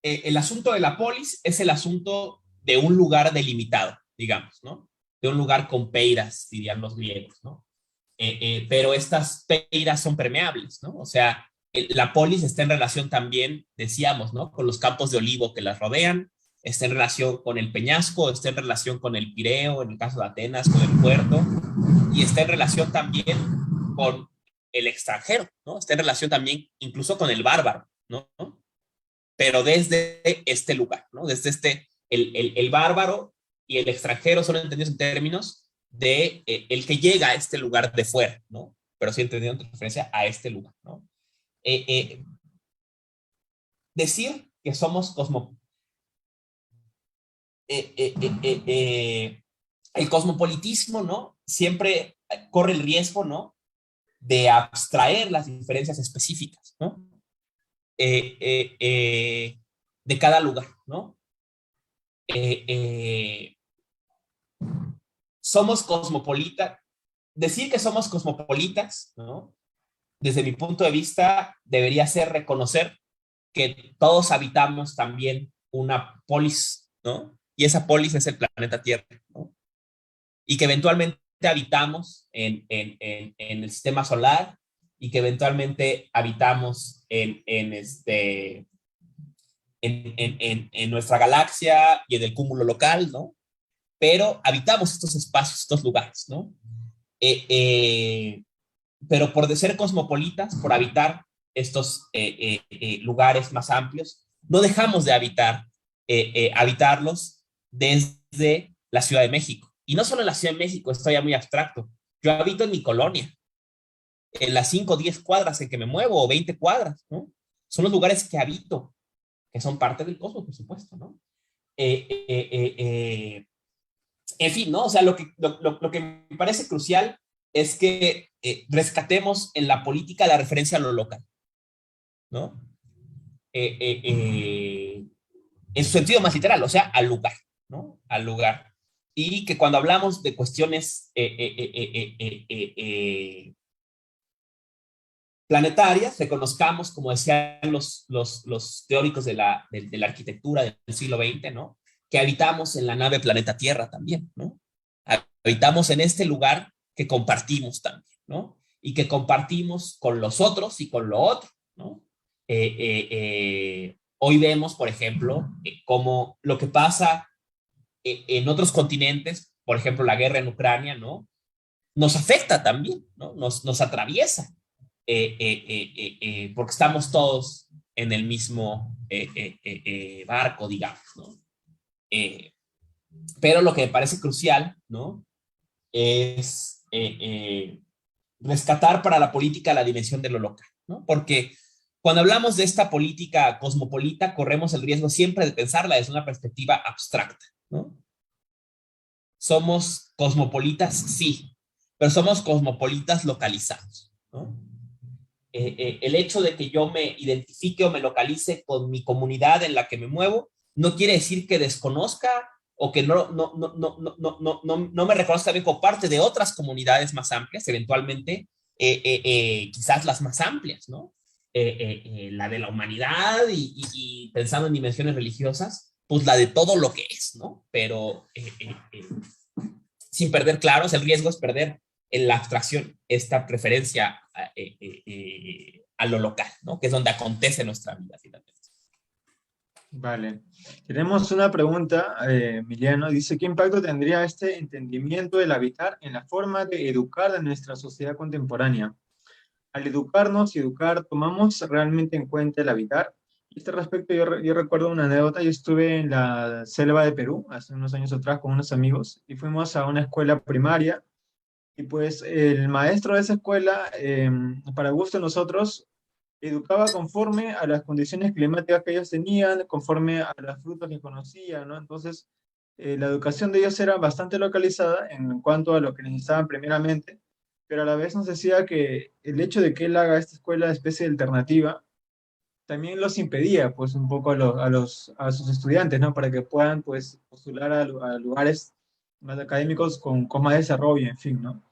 El asunto de la polis es el asunto de un lugar delimitado, digamos, ¿no? De un lugar con peiras, dirían los griegos, ¿no? Pero estas peiras son permeables, ¿no? O sea, la polis está en relación también, decíamos, ¿no? Con los campos de olivo que las rodean, está en relación con el peñasco, está en relación con el Pireo, en el caso de Atenas, con el puerto, y está en relación también con el extranjero, ¿no? Está en relación también incluso con el bárbaro, ¿no? Pero desde este lugar, ¿no? Desde el bárbaro y el extranjero son entendidos en términos de el que llega a este lugar de fuera, ¿no? Pero sí entendido en referencia a este lugar, ¿no? Decir que somos el cosmopolitismo, ¿no? Siempre corre el riesgo, ¿no? De abstraer las diferencias específicas, ¿no? De cada lugar, ¿no? Somos cosmopolitas. Decir que somos cosmopolitas, ¿no? Desde mi punto de vista, debería ser reconocer que todos habitamos también una polis, ¿no? Y esa polis es el planeta Tierra, ¿no? Y que eventualmente habitamos en el sistema solar y que eventualmente habitamos en nuestra galaxia y en el cúmulo local, ¿no? Pero habitamos estos espacios, estos lugares, ¿no? Pero por de ser cosmopolitas, por habitar estos lugares más amplios, no dejamos de habitarlos desde la Ciudad de México. Y no solo en la Ciudad de México, esto ya muy abstracto. Yo habito en mi colonia, en las 5 o 10 cuadras en que me muevo, o 20 cuadras, ¿no? Son los lugares que habito, que son parte del cosmos, por supuesto, ¿no? En fin, ¿no? O sea, lo que me parece crucial es que rescatemos en la política la referencia a lo local, ¿no? En su sentido más literal, o sea, al lugar, ¿no? Al lugar. Y que cuando hablamos de cuestiones planetarias, reconozcamos, como decían los teóricos de la arquitectura del siglo XX, ¿no? Que habitamos en la nave planeta Tierra también, ¿no? Habitamos en este lugar que compartimos también, ¿no? Y que compartimos con los otros y con lo otro, ¿no? Hoy vemos, por ejemplo, cómo lo que pasa en otros continentes, por ejemplo, la guerra en Ucrania, ¿no? Nos afecta también, ¿no? Nos atraviesa, porque estamos todos en el mismo barco, digamos, ¿no? Pero lo que me parece crucial, ¿no? Es rescatar para la política la dimensión de lo local, ¿no? Porque cuando hablamos de esta política cosmopolita, corremos el riesgo siempre de pensarla desde una perspectiva abstracta, ¿no? Somos cosmopolitas, sí, pero somos cosmopolitas localizados, ¿no? El hecho de que yo me identifique o me localice con mi comunidad en la que me muevo no quiere decir que desconozca o que no me reconozca también como parte de otras comunidades más amplias, eventualmente quizás las más amplias, ¿no? La de la humanidad y pensando en dimensiones religiosas, pues la de todo lo que es, ¿no? Pero sin perder claros, el riesgo es perder en la abstracción esta preferencia a lo local, ¿no? Que es donde acontece nuestra vida finalmente. Vale. Tenemos una pregunta, Emiliano. Dice, ¿qué impacto tendría este entendimiento del habitar en la forma de educar de nuestra sociedad contemporánea? Al educarnos y educar, ¿tomamos realmente en cuenta el habitar? A este respecto, yo recuerdo una anécdota. Yo estuve en la selva de Perú hace unos años atrás con unos amigos y fuimos a una escuela primaria y pues el maestro de esa escuela, para gusto de nosotros, educaba conforme a las condiciones climáticas que ellos tenían, conforme a las frutas que conocían, ¿no? Entonces, la educación de ellos era bastante localizada en cuanto a lo que necesitaban primeramente, pero a la vez nos decía que el hecho de que él haga esta escuela de especie de alternativa también los impedía, pues, un poco a sus estudiantes, ¿no? Para que puedan, pues, postular a lugares más académicos con más desarrollo, en fin, ¿no?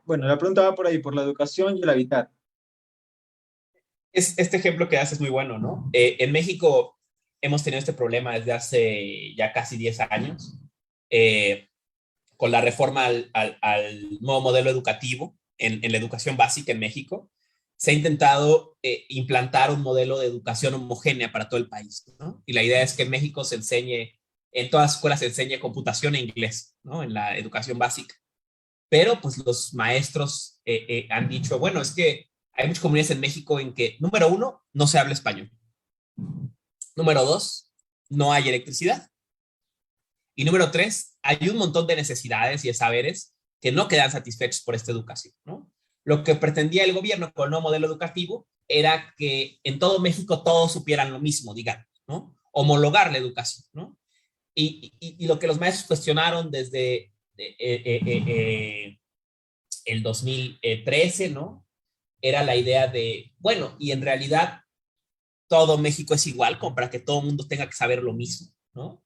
Bueno, la pregunta va por ahí, por la educación y el habitar. Este ejemplo que haces es muy bueno, ¿no? En México hemos tenido este problema desde hace ya casi 10 años, con la reforma al nuevo modelo educativo en la educación básica en México. Se ha intentado implantar un modelo de educación homogénea para todo el país, ¿no? Y la idea es que en México se enseñe, en todas las escuelas se enseñe computación e inglés, ¿no? En la educación básica. Pero pues los maestros han dicho, bueno, es que hay muchas comunidades en México en que, número uno, no se habla español. Número dos, no hay electricidad. Y número tres, hay un montón de necesidades y de saberes que no quedan satisfechos por esta educación, ¿no? Lo que pretendía el gobierno con el nuevo modelo educativo era que en todo México todos supieran lo mismo, digamos, ¿no? Homologar la educación, ¿no? Y lo que los maestros cuestionaron desde el 2013, ¿no? Era la idea de, bueno, y en realidad todo México es igual, como para que todo el mundo tenga que saber lo mismo, ¿no?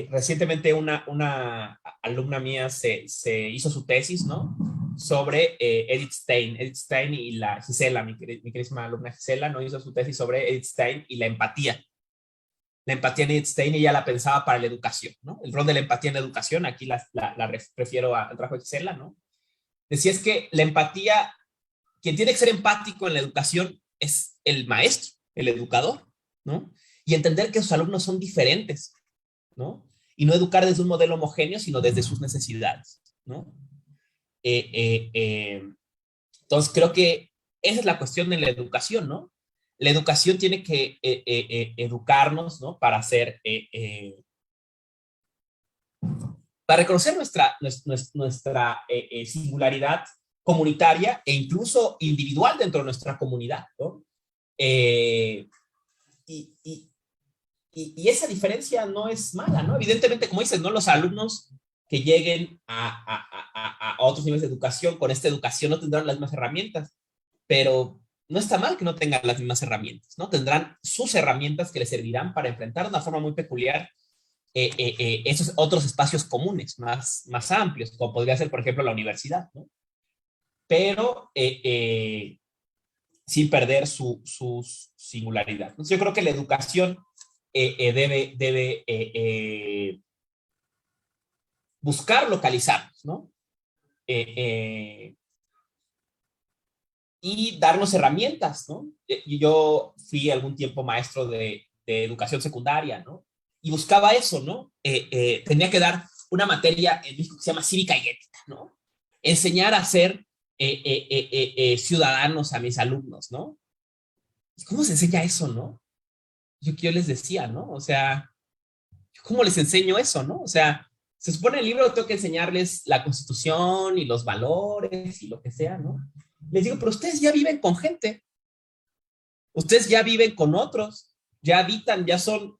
Recientemente una alumna mía se hizo su tesis, ¿no? Sobre Edith Stein y la Gisela, mi queridísima alumna Gisela, ¿no? Hizo su tesis sobre Edith Stein y la empatía. La empatía en Edith Stein ella la pensaba para la educación, ¿no? El rol de la empatía en la educación, aquí la refiero al trabajo de Gisela, ¿no? Decía es que la empatía, quien tiene que ser empático en la educación es el maestro, el educador, ¿no? Y entender que sus alumnos son diferentes, ¿no? Y no educar desde un modelo homogéneo, sino desde sus necesidades, ¿no? Entonces, creo que esa es la cuestión de la educación, ¿no? La educación tiene que educarnos, ¿no? Para ser para reconocer nuestra singularidad comunitaria e incluso individual dentro de nuestra comunidad, ¿no? Eh, y, y, y esa diferencia no es mala, ¿no? Evidentemente, como dices, ¿no? Los alumnos que lleguen a otros niveles de educación, con esta educación no tendrán las mismas herramientas, pero no está mal que no tengan las mismas herramientas, ¿no? Tendrán sus herramientas que les servirán para enfrentar de una forma muy peculiar esos otros espacios comunes más amplios, como podría ser, por ejemplo, la universidad, ¿no? Pero sin perder su singularidad. Entonces, yo creo que la educación debe buscar localizarnos, ¿no? Y darnos herramientas, ¿no? Yo fui algún tiempo maestro de educación secundaria, ¿no? Y buscaba eso, ¿no? Tenía que dar una materia en México que se llama cívica y ética, ¿no? Enseñar a ser ciudadanos a mis alumnos, ¿no? ¿Y cómo se enseña eso, no? Yo les decía, ¿no? O sea, ¿cómo les enseño eso, no? O sea, se supone en el libro que tengo que enseñarles la Constitución y los valores y lo que sea, ¿no? Les digo, pero ustedes ya viven con gente, ustedes ya viven con otros, ya habitan, ya son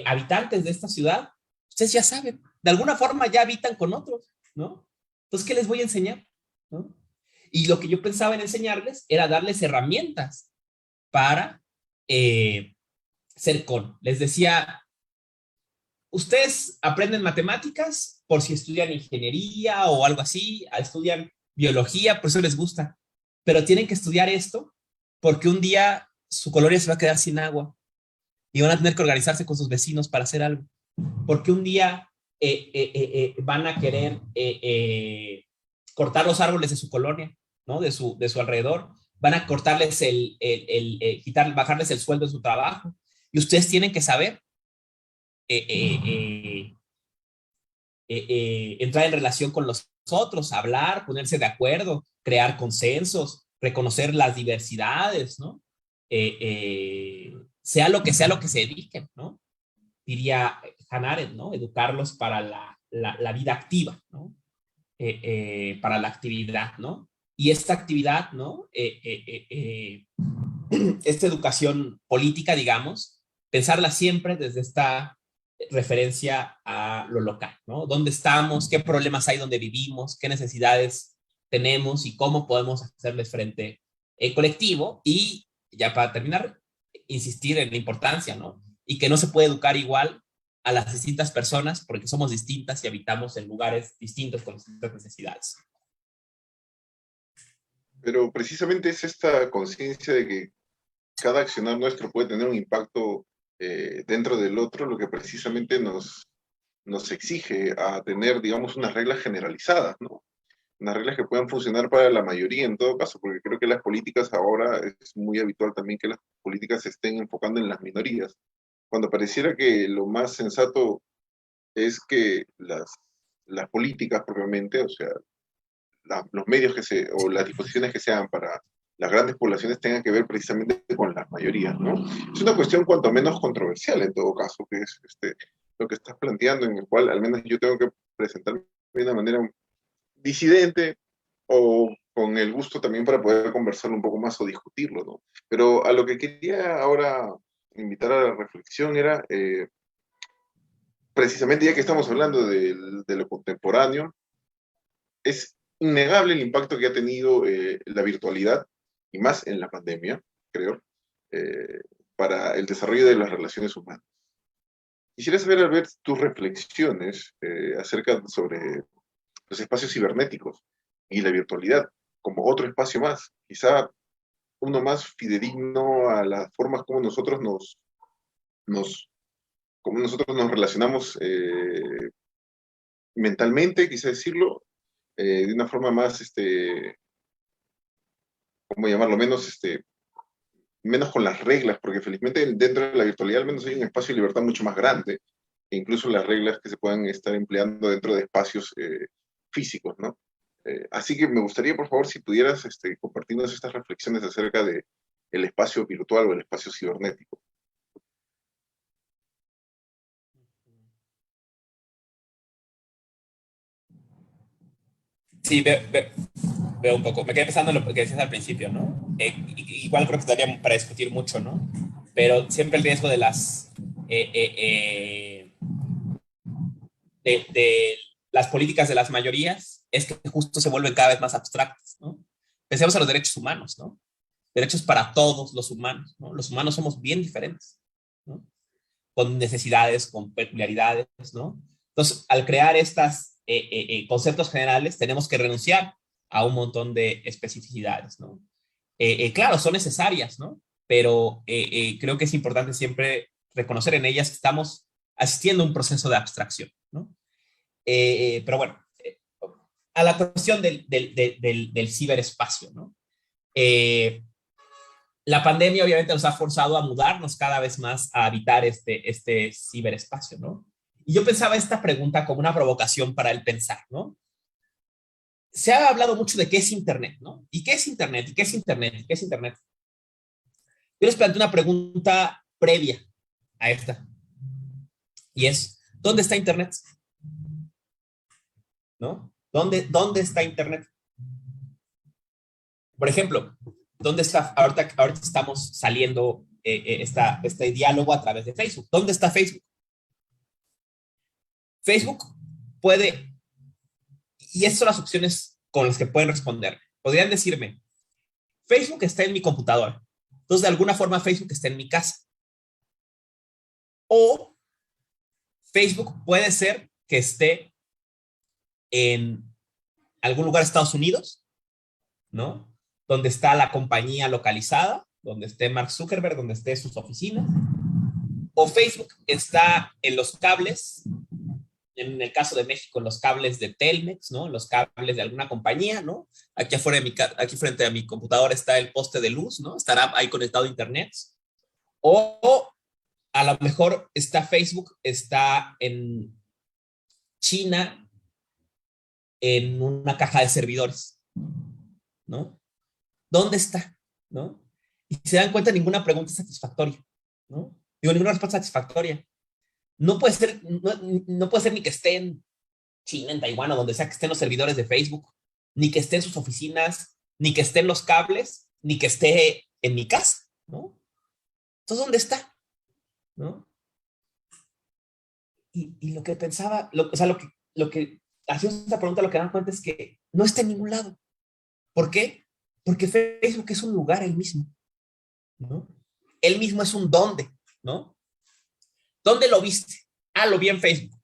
habitantes de esta ciudad, ustedes ya saben, de alguna forma ya habitan con otros, ¿no? Entonces, ¿qué les voy a enseñar? ¿No? Y lo que yo pensaba en enseñarles era darles herramientas para ser con. Les decía, ustedes aprenden matemáticas por si estudian ingeniería o algo así, estudian biología, por eso les gusta, pero tienen que estudiar esto porque un día su colonia se va a quedar sin agua y van a tener que organizarse con sus vecinos para hacer algo, porque un día van a querer cortar los árboles de su colonia, ¿no? De su alrededor, van a cortarles bajarles el sueldo de su trabajo, y ustedes tienen que saber eh, eh, eh, entrar en relación con los otros, hablar, ponerse de acuerdo, crear consensos, reconocer las diversidades, ¿no? Sea lo que se dediquen, ¿no? Diría Hannah Arendt, ¿no? Educarlos para la vida activa, ¿no? Para la actividad, ¿no? Y esta actividad, ¿no? Esta educación política, digamos, pensarla siempre desde esta referencia a lo local, ¿no? ¿Dónde estamos? ¿Qué problemas hay donde vivimos? ¿Qué necesidades tenemos? ¿Y cómo podemos hacerles frente colectivo? Y ya para terminar, insistir en la importancia, ¿no? Y que no se puede educar igual a las distintas personas porque somos distintas y habitamos en lugares distintos con distintas necesidades. Pero precisamente es esta conciencia de que cada accionar nuestro puede tener un impacto dentro del otro, lo que precisamente nos exige a tener, digamos, unas reglas generalizadas, ¿no? Unas reglas que puedan funcionar para la mayoría en todo caso, porque creo que las políticas ahora es muy habitual también que las políticas se estén enfocando en las minorías, cuando pareciera que lo más sensato es que las políticas propiamente, o sea, los medios o las disposiciones que se hagan para las grandes poblaciones tengan que ver precisamente con las mayorías, ¿no? Es una cuestión cuanto menos controversial en todo caso, que es lo que estás planteando, en el cual al menos yo tengo que presentarme de una manera disidente o con el gusto también para poder conversarlo un poco más o discutirlo, ¿no? Pero a lo que quería ahora invitar a la reflexión era, precisamente ya que estamos hablando de lo contemporáneo, es innegable el impacto que ha tenido la virtualidad, y más en la pandemia, creo, eh, para el desarrollo de las relaciones humanas. Quisiera saber, Albert, tus reflexiones acerca sobre los espacios cibernéticos y la virtualidad como otro espacio más, quizá uno más fidedigno a las formas como nosotros nos relacionamos mentalmente, quise decirlo, de una forma más, ¿cómo llamarlo? Menos con las reglas, porque felizmente dentro de la virtualidad al menos hay un espacio de libertad mucho más grande, e incluso las reglas que se puedan estar empleando dentro de espacios físicos, ¿no? Así que me gustaría, por favor, si pudieras compartirnos estas reflexiones acerca de el espacio virtual o el espacio cibernético. Sí, veo un poco. Me quedé pensando en lo que decías al principio, ¿no? Igual creo que estaría para discutir mucho, ¿no? Pero siempre el riesgo de de las políticas de las mayorías es que justo se vuelven cada vez más abstractas, ¿no? Pensemos en los derechos humanos, ¿no? Derechos para todos los humanos, ¿no? Los humanos somos bien diferentes, ¿no? Con necesidades, con peculiaridades, ¿no? Entonces, al crear estos conceptos generales, tenemos que renunciar a un montón de especificidades, ¿no? Claro, son necesarias, ¿no? Pero creo que es importante siempre reconocer en ellas que estamos asistiendo a un proceso de abstracción, ¿no? Pero bueno, a la cuestión del ciberespacio, ¿no? La pandemia obviamente nos ha forzado a mudarnos cada vez más a habitar este ciberespacio, ¿no? Y yo pensaba esta pregunta como una provocación para el pensar, ¿no? Se ha hablado mucho de qué es Internet, ¿no? ¿Y qué es Internet? ¿Y qué es Internet? ¿Y qué es Internet? Yo les planteo una pregunta previa a esta. Y es, ¿dónde está Internet? ¿No? ¿Dónde está Internet? Por ejemplo, ¿dónde está? Ahorita estamos saliendo este diálogo a través de Facebook. ¿Dónde está Facebook? Facebook puede, y estas son las opciones con las que pueden responder. Podrían decirme, Facebook está en mi computadora. Entonces, de alguna forma, Facebook está en mi casa. O Facebook puede ser que esté en algún lugar de Estados Unidos, ¿no? Donde está la compañía localizada, donde esté Mark Zuckerberg, donde esté sus oficinas. O Facebook está en los cables, en el caso de México, en los cables de Telmex, ¿no? En los cables de alguna compañía, ¿no? Aquí afuera aquí frente a mi computadora está el poste de luz, ¿no? Estará ahí conectado a Internet. O a lo mejor está Facebook, está en China, en una caja de servidores, ¿no? ¿Dónde está? ¿No? Y se dan cuenta, ninguna pregunta es satisfactoria, ¿no? Digo, ninguna respuesta satisfactoria. No puede ser, no puede ser ni que esté en China, en Taiwán o donde sea que estén los servidores de Facebook, ni que esté en sus oficinas, ni que esté en los cables, ni que esté en mi casa, ¿no? Entonces, ¿dónde está? ¿No? Y lo que pensaba, o sea, lo que hacía esta pregunta, lo que dan cuenta es que no está en ningún lado. ¿Por qué? Porque Facebook es un lugar él mismo, ¿no? Él mismo es un dónde, ¿no? ¿Dónde lo viste? Ah, lo vi en Facebook.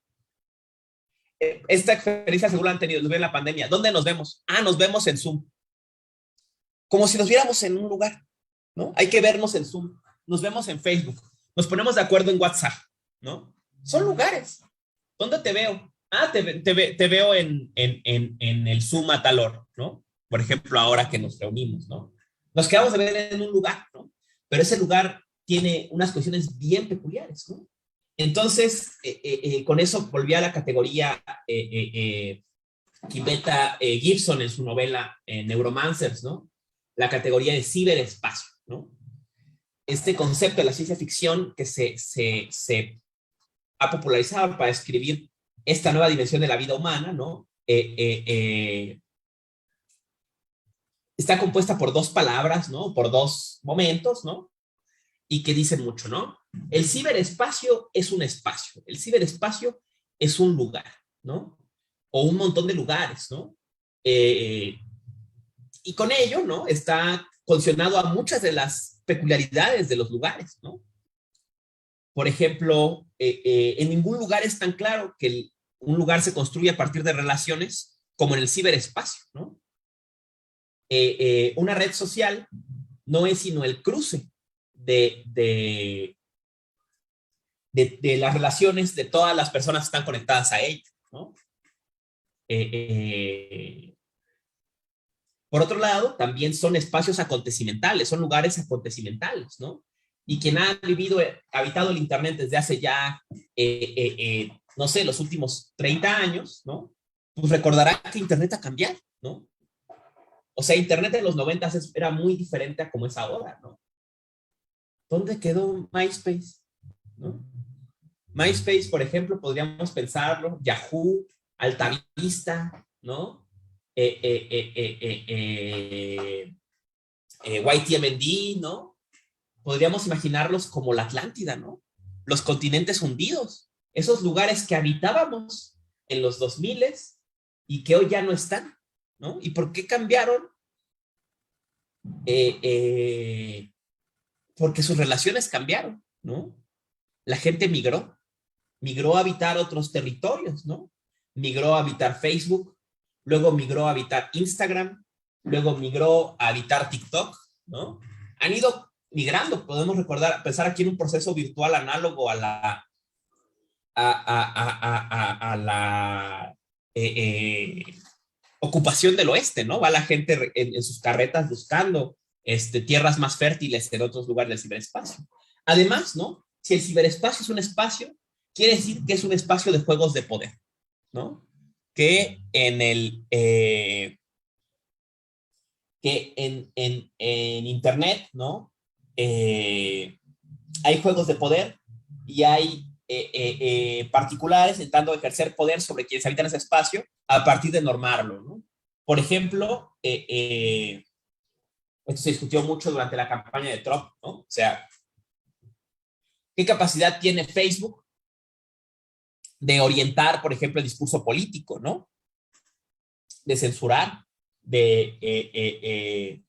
Esta experiencia seguro la han tenido, lo vi en la pandemia. ¿Dónde nos vemos? Ah, nos vemos en Zoom. Como si nos viéramos en un lugar, ¿no? Hay que vernos en Zoom. Nos vemos en Facebook. Nos ponemos de acuerdo en WhatsApp, ¿no? Son lugares. ¿Dónde te veo? Ah, te veo en el Zoom a tal hora, ¿no? Por ejemplo, ahora que nos reunimos, ¿no? Nos quedamos de ver en un lugar, ¿no? Pero ese lugar tiene unas cuestiones bien peculiares, ¿no? Entonces, con eso volví a la categoría Kimbeta Gibson en su novela Neuromancers, ¿no? La categoría de ciberespacio, ¿no? Este concepto de la ciencia ficción que se ha popularizado para escribir esta nueva dimensión de la vida humana, ¿no? Está compuesta por dos palabras, ¿no? Por dos momentos, ¿no? Y que dicen mucho, ¿no? El ciberespacio es un espacio, el ciberespacio es un lugar, ¿no? O un montón de lugares, ¿no? Y con ello, ¿no? Está condicionado a muchas de las peculiaridades de los lugares, ¿no? Por ejemplo, en ningún lugar es tan claro que un lugar se construye a partir de relaciones como en el ciberespacio, ¿no? Una red social no es sino el cruce de las relaciones de todas las personas que están conectadas a ella, ¿no? Por otro lado, también son espacios acontecimentales, son lugares acontecimentales, ¿no? Y quien ha habitado el Internet desde hace ya, no sé, los últimos 30 años, ¿no? Pues recordará que Internet ha cambiado, ¿no? O sea, Internet en los 90 era muy diferente a como es ahora, ¿no? ¿Dónde quedó MySpace? ¿No? MySpace, por ejemplo, podríamos pensarlo, Yahoo, Altavista, ¿no? YTMND, ¿no? Podríamos imaginarlos como la Atlántida, ¿no? Los continentes hundidos, esos lugares que habitábamos en los 2000 y que hoy ya no están, ¿no? ¿Y por qué cambiaron? Porque sus relaciones cambiaron, ¿no? La gente migró a habitar otros territorios, ¿no? Migró a habitar Facebook, luego migró a habitar Instagram, luego migró a habitar TikTok, ¿no? Han ido migrando, podemos pensar aquí en un proceso virtual análogo a la ocupación del oeste, ¿no? Va la gente en sus carretas buscando tierras más fértiles en otros lugares del ciberespacio. Además, ¿no? Si el ciberespacio es un espacio, quiere decir que es un espacio de juegos de poder, ¿no? Que en Internet, ¿no? Hay juegos de poder y hay particulares intentando ejercer poder sobre quienes habitan ese espacio a partir de normarlo, ¿no? Por ejemplo, esto se discutió mucho durante la campaña de Trump, ¿no? O sea, ¿qué capacidad tiene Facebook de orientar, por ejemplo, el discurso político, ¿no? De censurar, de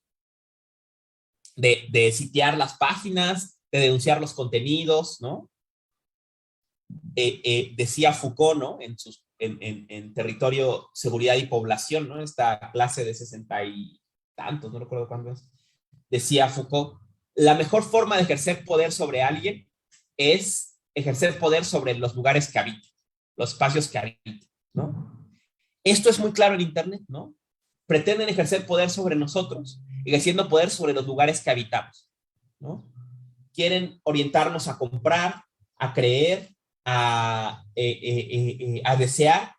sitiar las páginas, de denunciar los contenidos, ¿no? Decía Foucault, ¿no? En Territorio, Seguridad y Población, ¿no? Esta clase de 60 y tantos, no recuerdo cuándo es. Decía Foucault, la mejor forma de ejercer poder sobre alguien es ejercer poder sobre los lugares que habitan, los espacios que habitan, ¿no? Esto es muy claro en Internet, ¿no? Pretenden ejercer poder sobre nosotros, ejerciendo poder sobre los lugares que habitamos, ¿no? Quieren orientarnos a comprar, a creer, a desear,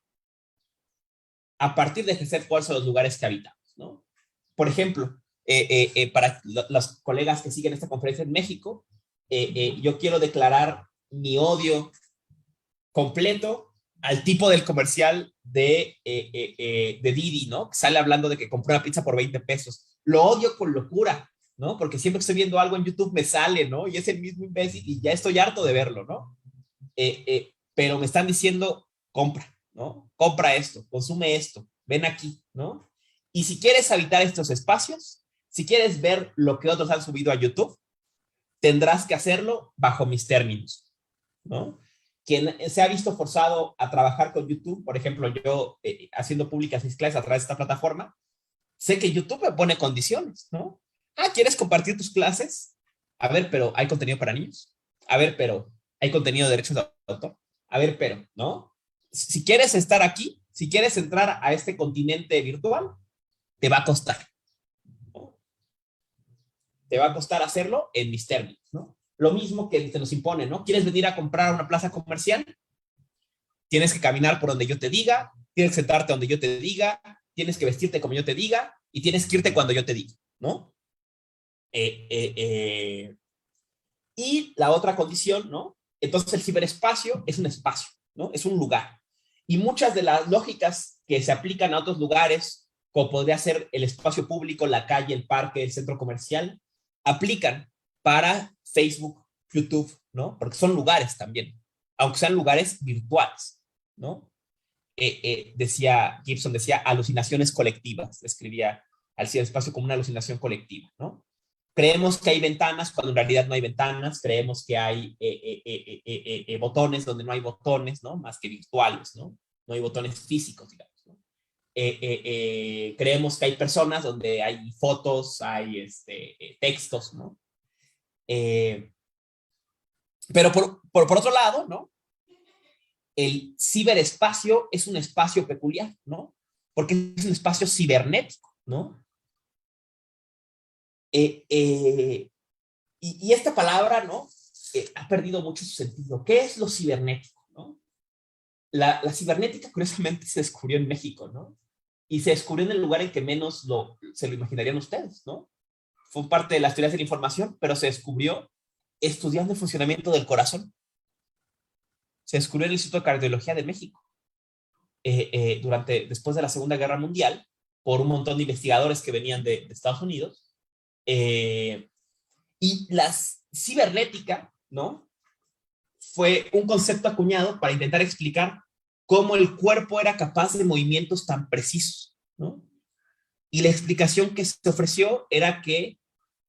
a partir de ejercer poder sobre los lugares que habitamos, ¿no? Por ejemplo, para los colegas que siguen esta conferencia en México, yo quiero declarar mi odio completo al tipo del comercial de Didi, ¿no? Que sale hablando de que compró una pizza por 20 pesos. Lo odio con locura, ¿no? Porque siempre que estoy viendo algo en YouTube me sale, ¿no? Y es el mismo imbécil y ya estoy harto de verlo, ¿no? Pero me están diciendo, compra, ¿no? Compra esto, consume esto, ven aquí, ¿no? Y si quieres habitar estos espacios, si quieres ver lo que otros han subido a YouTube, tendrás que hacerlo bajo mis términos, ¿no? Quien se ha visto forzado a trabajar con YouTube, por ejemplo, yo haciendo públicas mis clases a través de esta plataforma, sé que YouTube me pone condiciones, ¿no? Ah, ¿quieres compartir tus clases? A ver, pero ¿hay contenido para niños? A ver, pero ¿hay contenido de derechos de autor? A ver, pero, ¿no? Si quieres estar aquí, si quieres entrar a este continente virtual, te va a costar, ¿no? Te va a costar hacerlo en mis términos, ¿no? Lo mismo que te nos impone, ¿no? ¿Quieres venir a comprar a una plaza comercial? Tienes que caminar por donde yo te diga, tienes que sentarte donde yo te diga, tienes que vestirte como yo te diga y tienes que irte cuando yo te diga, ¿no? Y la otra condición, ¿no? Entonces el ciberespacio es un espacio, ¿no? Es un lugar. Y muchas de las lógicas que se aplican a otros lugares, como podría ser el espacio público, la calle, el parque, el centro comercial, aplican para Facebook, YouTube, ¿no? Porque son lugares también, aunque sean lugares virtuales, ¿no? Gibson decía alucinaciones colectivas, describía al ciberespacio como una alucinación colectiva, ¿no? Creemos que hay ventanas cuando en realidad no hay ventanas, creemos que hay botones donde no hay botones, ¿no? Más que virtuales, ¿no? No hay botones físicos, digamos, ¿no? Creemos que hay personas donde hay fotos, hay textos, ¿no? Pero por otro lado, ¿no? El ciberespacio es un espacio peculiar, ¿no? Porque es un espacio cibernético, ¿no? Y esta palabra, ¿no? Ha perdido mucho su sentido. ¿Qué es lo cibernético, no? La cibernética, curiosamente, se descubrió en México, ¿no? Y se descubrió en el lugar en que menos se lo imaginarían ustedes, ¿no? Fue parte de las teorías de la información, pero se descubrió estudiando el funcionamiento del corazón. Se descubrió en el Instituto de Cardiología de México. Después de la Segunda Guerra Mundial, por un montón de investigadores que venían de Estados Unidos. Y la cibernética, ¿no? Fue un concepto acuñado para intentar explicar cómo el cuerpo era capaz de movimientos tan precisos, ¿no? Y la explicación que se ofreció era que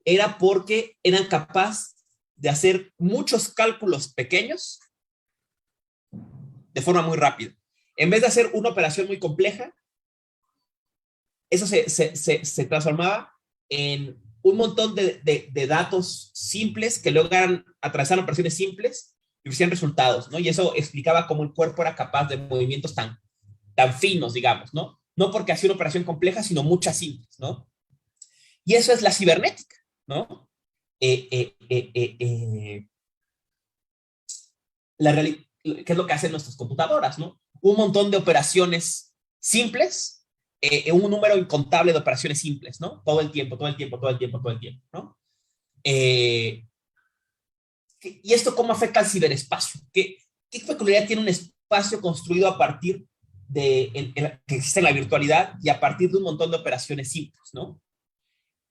era porque eran capaces de hacer muchos cálculos pequeños de forma muy rápida. En vez de hacer una operación muy compleja, eso se transformaba en un montón de datos simples que logran atravesar operaciones simples y ofrecían resultados, ¿no? Y eso explicaba cómo el cuerpo era capaz de movimientos tan finos, digamos, ¿no? No porque hacía una operación compleja, sino muchas simples, ¿no? Y eso es la cibernética, ¿no? ¿Qué es lo que hacen nuestras computadoras, ¿no? Un montón de operaciones simples, un número incontable de operaciones simples, ¿no? Todo el tiempo, ¿no? ¿Y esto cómo afecta al ciberespacio? ¿Qué peculiaridad tiene un espacio construido a partir de que existe en la virtualidad y a partir de un montón de operaciones simples, ¿no?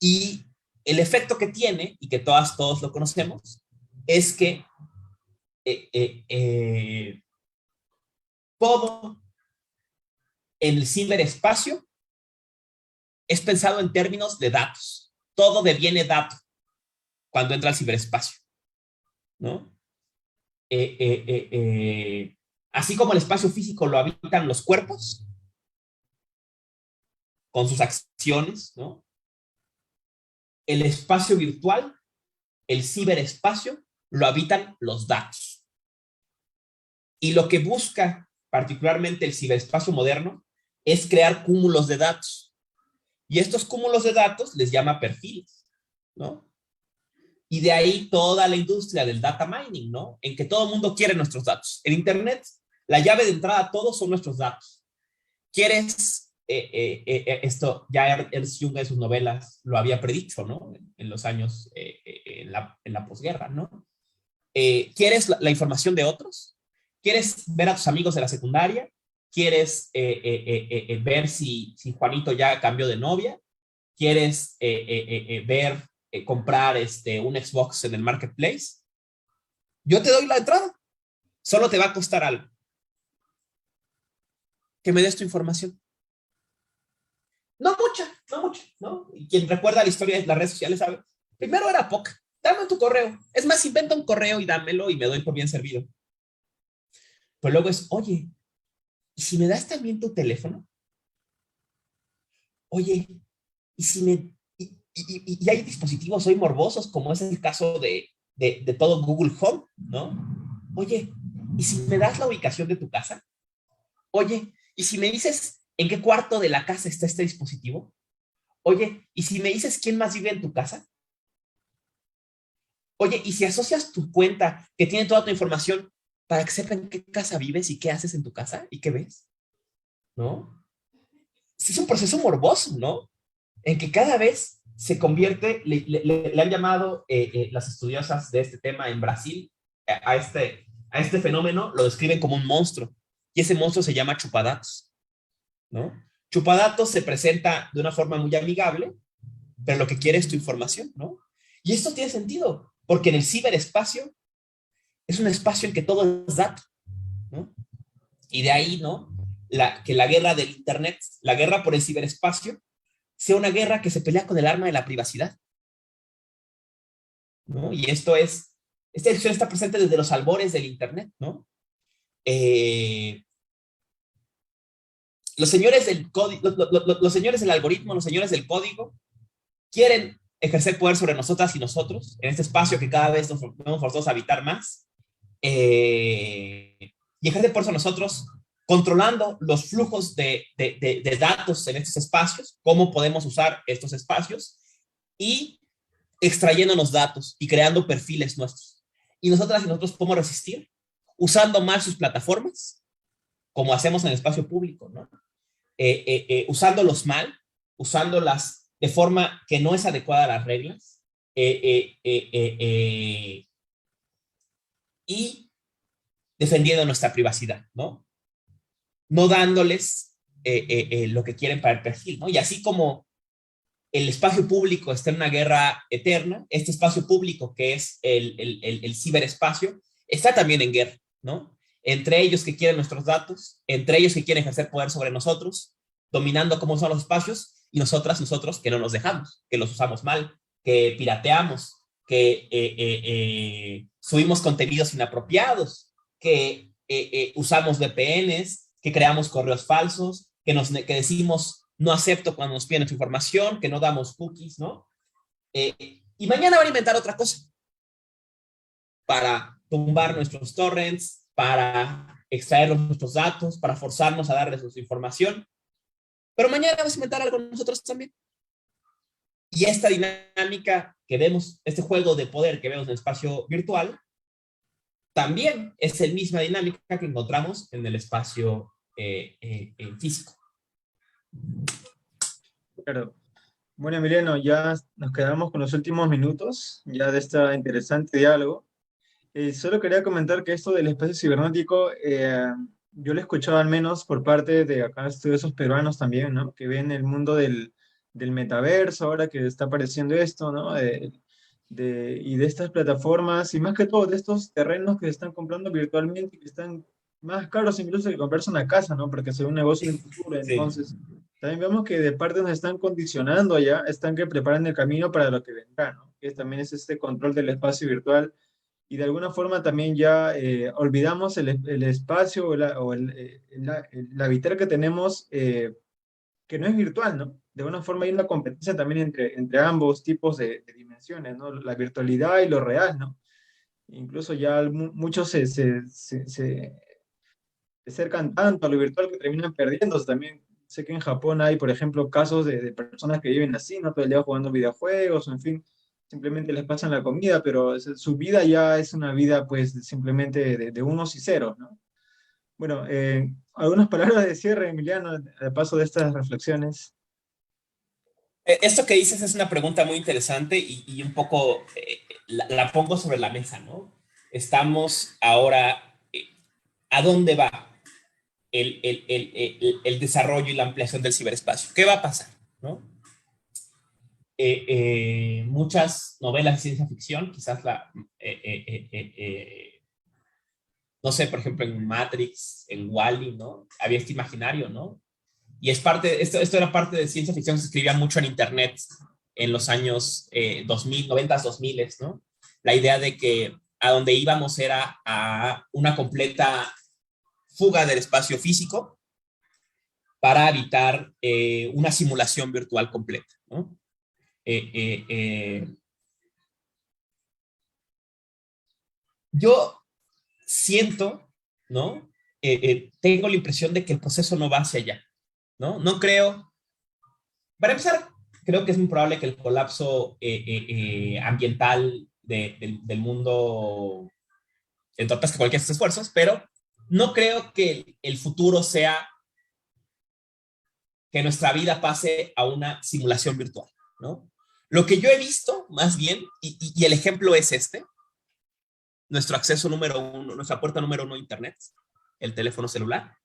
Y el efecto que tiene, y que todos lo conocemos, es que todo en el ciberespacio es pensado en términos de datos. Todo deviene dato cuando entra al ciberespacio, ¿no? Así como el espacio físico lo habitan los cuerpos, con sus acciones, ¿no? El espacio virtual, el ciberespacio, lo habitan los datos. Y lo que busca particularmente el ciberespacio moderno es crear cúmulos de datos. Y estos cúmulos de datos les llama perfiles, ¿no? Y de ahí toda la industria del data mining, ¿no? En que todo el mundo quiere nuestros datos. En Internet, la llave de entrada a todos son nuestros datos. ¿Quieres esto? Ya Ernst Jung en sus novelas lo había predicho, ¿no? En los años, en la posguerra, ¿no? ¿Quieres la información de otros? ¿Quieres ver a tus amigos de la secundaria? ¿Quieres ver si Juanito ya cambió de novia? ¿Quieres comprar un Xbox en el marketplace? Yo te doy la entrada. Solo te va a costar algo. Que me des tu información. No mucha, ¿no? Y quien recuerda la historia de las redes sociales sabe. Primero era poca. Dame tu correo. Es más, inventa un correo y dámelo y me doy por bien servido. Pero luego es, oye, ¿y si me das también tu teléfono? Oye, ¿y si me... Y hay dispositivos hoy morbosos, como es el caso de todo Google Home, ¿no? Oye, ¿y si me das la ubicación de tu casa? Oye, ¿y si me dices en qué cuarto de la casa está este dispositivo? Oye, ¿y si me dices quién más vive en tu casa? Oye, ¿y si asocias tu cuenta que tiene toda tu información para que sepan en qué casa vives y qué haces en tu casa y qué ves? ¿No? Es un proceso morboso, ¿no? En que cada vez se convierte, le han llamado las estudiosas de este tema en Brasil, a este fenómeno lo describen como un monstruo, y ese monstruo se llama chupadatos, ¿no? Chupadatos se presenta de una forma muy amigable, pero lo que quiere es tu información, ¿no? Y esto tiene sentido, porque en el ciberespacio es un espacio en que todo es dato, ¿no? Y de ahí, ¿no? Que la guerra del Internet, la guerra por el ciberespacio, sea una guerra que se pelea con el arma de la privacidad, ¿no? Y esta discusión está presente desde los albores del Internet, ¿no? Los señores del código, los señores del algoritmo, los señores del código, quieren ejercer poder sobre nosotras y nosotros en este espacio que cada vez nos vemos forzados a habitar más, y ejercer poder sobre nosotros controlando los flujos de datos en estos espacios, cómo podemos usar estos espacios y extrayéndonos datos y creando perfiles nuestros. Y nosotras y nosotros podemos resistir usando más sus plataformas, como hacemos en el espacio público, ¿no? Usándolos mal, usándolas de forma que no es adecuada a las reglas, y defendiendo nuestra privacidad, ¿no? No dándoles lo que quieren para el perfil, ¿no? Y así como el espacio público está en una guerra eterna, este espacio público que es el ciberespacio, está también en guerra, ¿no? Entre ellos que quieren nuestros datos, entre ellos que quieren ejercer poder sobre nosotros, dominando cómo son los espacios, y nosotros que no nos dejamos, que los usamos mal, que pirateamos, que subimos contenidos inapropiados, que usamos VPNs, que creamos correos falsos, que decimos no acepto cuando nos piden su información, que no damos cookies, ¿no? Y mañana van a inventar otra cosa para tumbar nuestros torrents, para extraer nuestros datos, para forzarnos a darles su información. Pero mañana vamos a inventar algo nosotros también. Y esta dinámica que vemos, este juego de poder que vemos en el espacio virtual, también es la misma dinámica que encontramos en el espacio físico. Claro. Bueno, Emiliano, ya nos quedamos con los últimos minutos ya de este interesante diálogo. Solo quería comentar que esto del espacio cibernético, yo lo he escuchado al menos por parte de acá estudiosos peruanos también, ¿no? Que ven el mundo del metaverso, ahora que está apareciendo esto, ¿no? Y de estas plataformas, y más que todo de estos terrenos que se están comprando virtualmente, que están más caros incluso que comprarse una casa, ¿no? Porque es un negocio en el futuro. Sí. Entonces, también vemos que de parte nos están condicionando ya, están que preparan el camino para lo que vendrá, ¿no? Que también es este control del espacio virtual y de alguna forma también ya olvidamos el espacio el habitar que tenemos que no es virtual, ¿no? De alguna forma hay una competencia también entre ambos tipos de dimensiones, ¿no? La virtualidad y lo real, ¿no? Incluso ya muchos se acercan tanto a lo virtual que terminan perdiéndose también. Sé que en Japón hay, por ejemplo, casos de personas que viven así, ¿no? Todo el día jugando videojuegos, en fin, simplemente les pasan la comida, pero su vida ya es una vida, pues, simplemente de unos y ceros, ¿no? Bueno, algunas palabras de cierre, Emiliano, al paso de estas reflexiones. Esto que dices es una pregunta muy interesante y un poco la pongo sobre la mesa, ¿no? Estamos ahora, ¿a dónde va el desarrollo y la ampliación del ciberespacio? ¿Qué va a pasar? ¿No? Muchas novelas de ciencia ficción, quizás no sé, por ejemplo, en Matrix, en Wall-E, ¿no? Había este imaginario, ¿no? Y esto era parte de ciencia ficción que se escribía mucho en Internet en los años 2000, 90, 2000, ¿no? La idea de que a donde íbamos era a una completa fuga del espacio físico para evitar una simulación virtual completa, ¿no? Yo siento, ¿no? Tengo la impresión de que el proceso no va hacia allá, ¿no? No creo. Para empezar, creo que es muy probable que el colapso ambiental del mundo entorpezca cualquiera de estos esfuerzos, pero no creo que el futuro sea que nuestra vida pase a una simulación virtual, ¿no? Lo que yo he visto, más bien, y el ejemplo es este, nuestro acceso número uno, nuestra puerta número uno a Internet, el teléfono celular.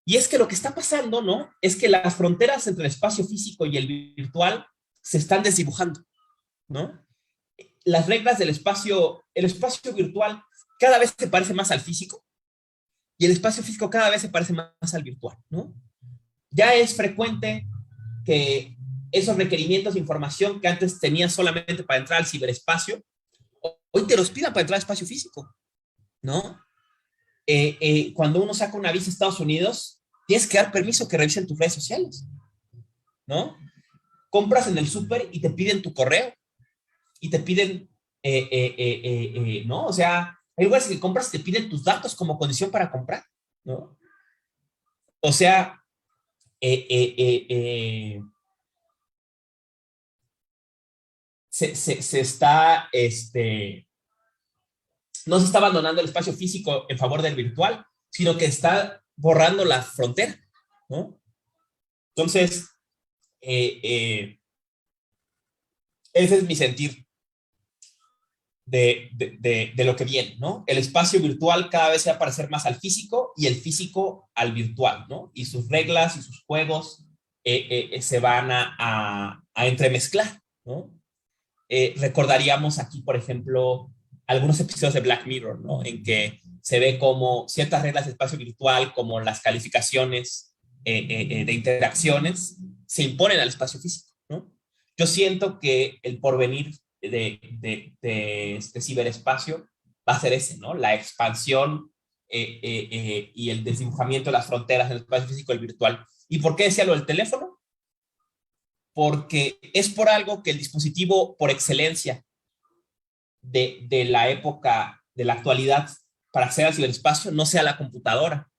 Y es que lo que está pasando, ¿no? Es que las fronteras entre el espacio físico y el virtual se están desdibujando, ¿no? Las reglas del espacio, el espacio virtual cada vez se parece más al físico y el espacio físico cada vez se parece más al virtual, ¿no? Ya es frecuente que esos requerimientos de información que antes tenías solamente para entrar al ciberespacio, hoy te los pidan para entrar al espacio físico, ¿no? Cuando uno saca una visa a Estados Unidos, tienes que dar permiso que revisen tus redes sociales, ¿no? Compras en el súper y te piden tu correo y te piden, ¿no? O sea, hay lugares que compras y te piden tus datos como condición para comprar, ¿no? O sea, se está, no se está abandonando el espacio físico en favor del virtual, sino que está borrando la frontera, ¿no? Entonces, ese es mi sentir. de lo que viene, ¿no? El espacio virtual cada vez se va a parecer más al físico y el físico al virtual, ¿no? Y sus reglas y sus juegos se van a entremezclar, ¿no? Recordaríamos aquí, por ejemplo, algunos episodios de Black Mirror, ¿no? En que se ve como ciertas reglas de espacio virtual, como las calificaciones de interacciones, se imponen al espacio físico, ¿no? Yo siento que el porvenir de este ciberespacio va a ser ese, ¿no? La expansión y el desdibujamiento de las fronteras del espacio físico y el virtual. ¿Y por qué decía lo del teléfono? Porque es por algo que el dispositivo por excelencia de la época, de la actualidad, para acceder al ciberespacio, no sea la computadora.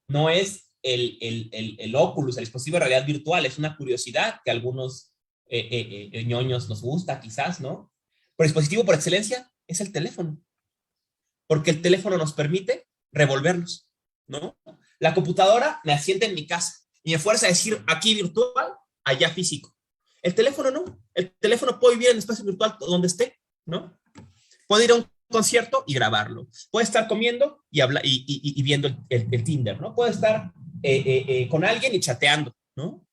No es el Oculus, el dispositivo de realidad virtual, es una curiosidad que a algunos ñoños nos gusta quizás, ¿no? Pero el dispositivo por excelencia es el teléfono, porque el teléfono nos permite revolverlos, ¿no? La computadora me asienta en mi casa y me fuerza a decir aquí virtual, allá físico. El teléfono no, el teléfono puede vivir en el espacio virtual donde esté, ¿no? Puede ir a un concierto y grabarlo. Puede estar comiendo y viendo el Tinder, ¿no? Puede estar con alguien y chateando, ¿no?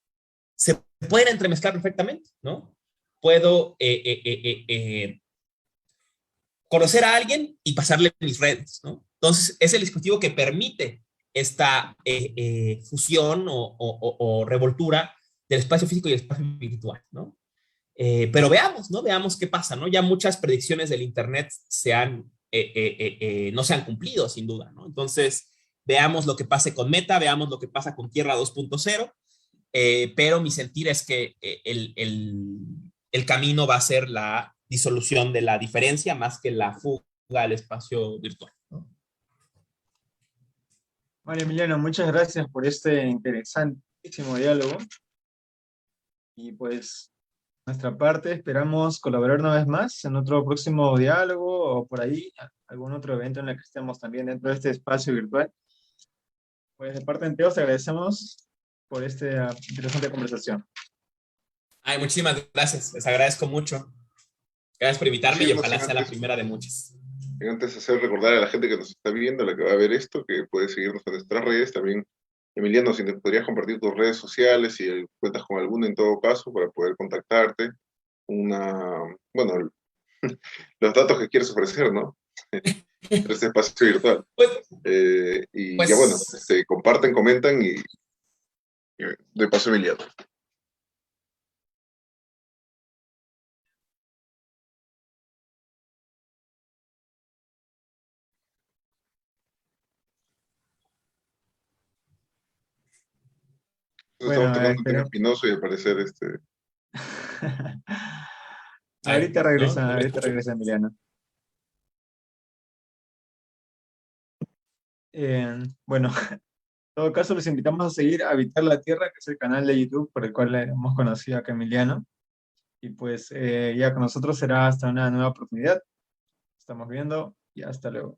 Se pueden entremezclar perfectamente, ¿no? Puedo conocer a alguien y pasarle mis redes, ¿no? Entonces, es el dispositivo que permite esta fusión o revoltura del espacio físico y el espacio virtual, ¿no? Pero veamos, ¿no? Veamos qué pasa, ¿no? Ya muchas predicciones del Internet no se han cumplido, sin duda, ¿no? Entonces, veamos lo que pase con Meta, veamos lo que pasa con Tierra 2.0, pero mi sentir es que el camino va a ser la disolución de la diferencia más que la fuga al espacio virtual, ¿no? Vale, Emiliano, muchas gracias por este interesantísimo diálogo. Y pues, nuestra parte, esperamos colaborar una vez más en otro próximo diálogo o por ahí, algún otro evento en el que estemos también dentro de este espacio virtual. Pues de parte de todos, te agradecemos por esta interesante conversación. Ay, muchísimas gracias, les agradezco mucho. Gracias por invitarme y ojalá sea la primera de muchas. Antes de hacer recordar a la gente que nos está viendo, la que va a ver esto, que puede seguirnos en nuestras redes. También, Emiliano, si te podrías compartir tus redes sociales, si cuentas con alguna en todo caso, para poder contactarte. Bueno, los datos que quieres ofrecer, ¿no? Este espacio virtual. Pues, ya bueno, comparten, comentan y de paso Emiliano. Bueno, Estamos tocando un tema espinoso y al parecer ahorita regresa Emiliano. Bueno, en todo caso los invitamos a seguir Habitar la Tierra, que es el canal de YouTube por el cual hemos conocido a Emiliano. Y pues ya con nosotros será hasta una nueva oportunidad. Estamos viendo y hasta luego.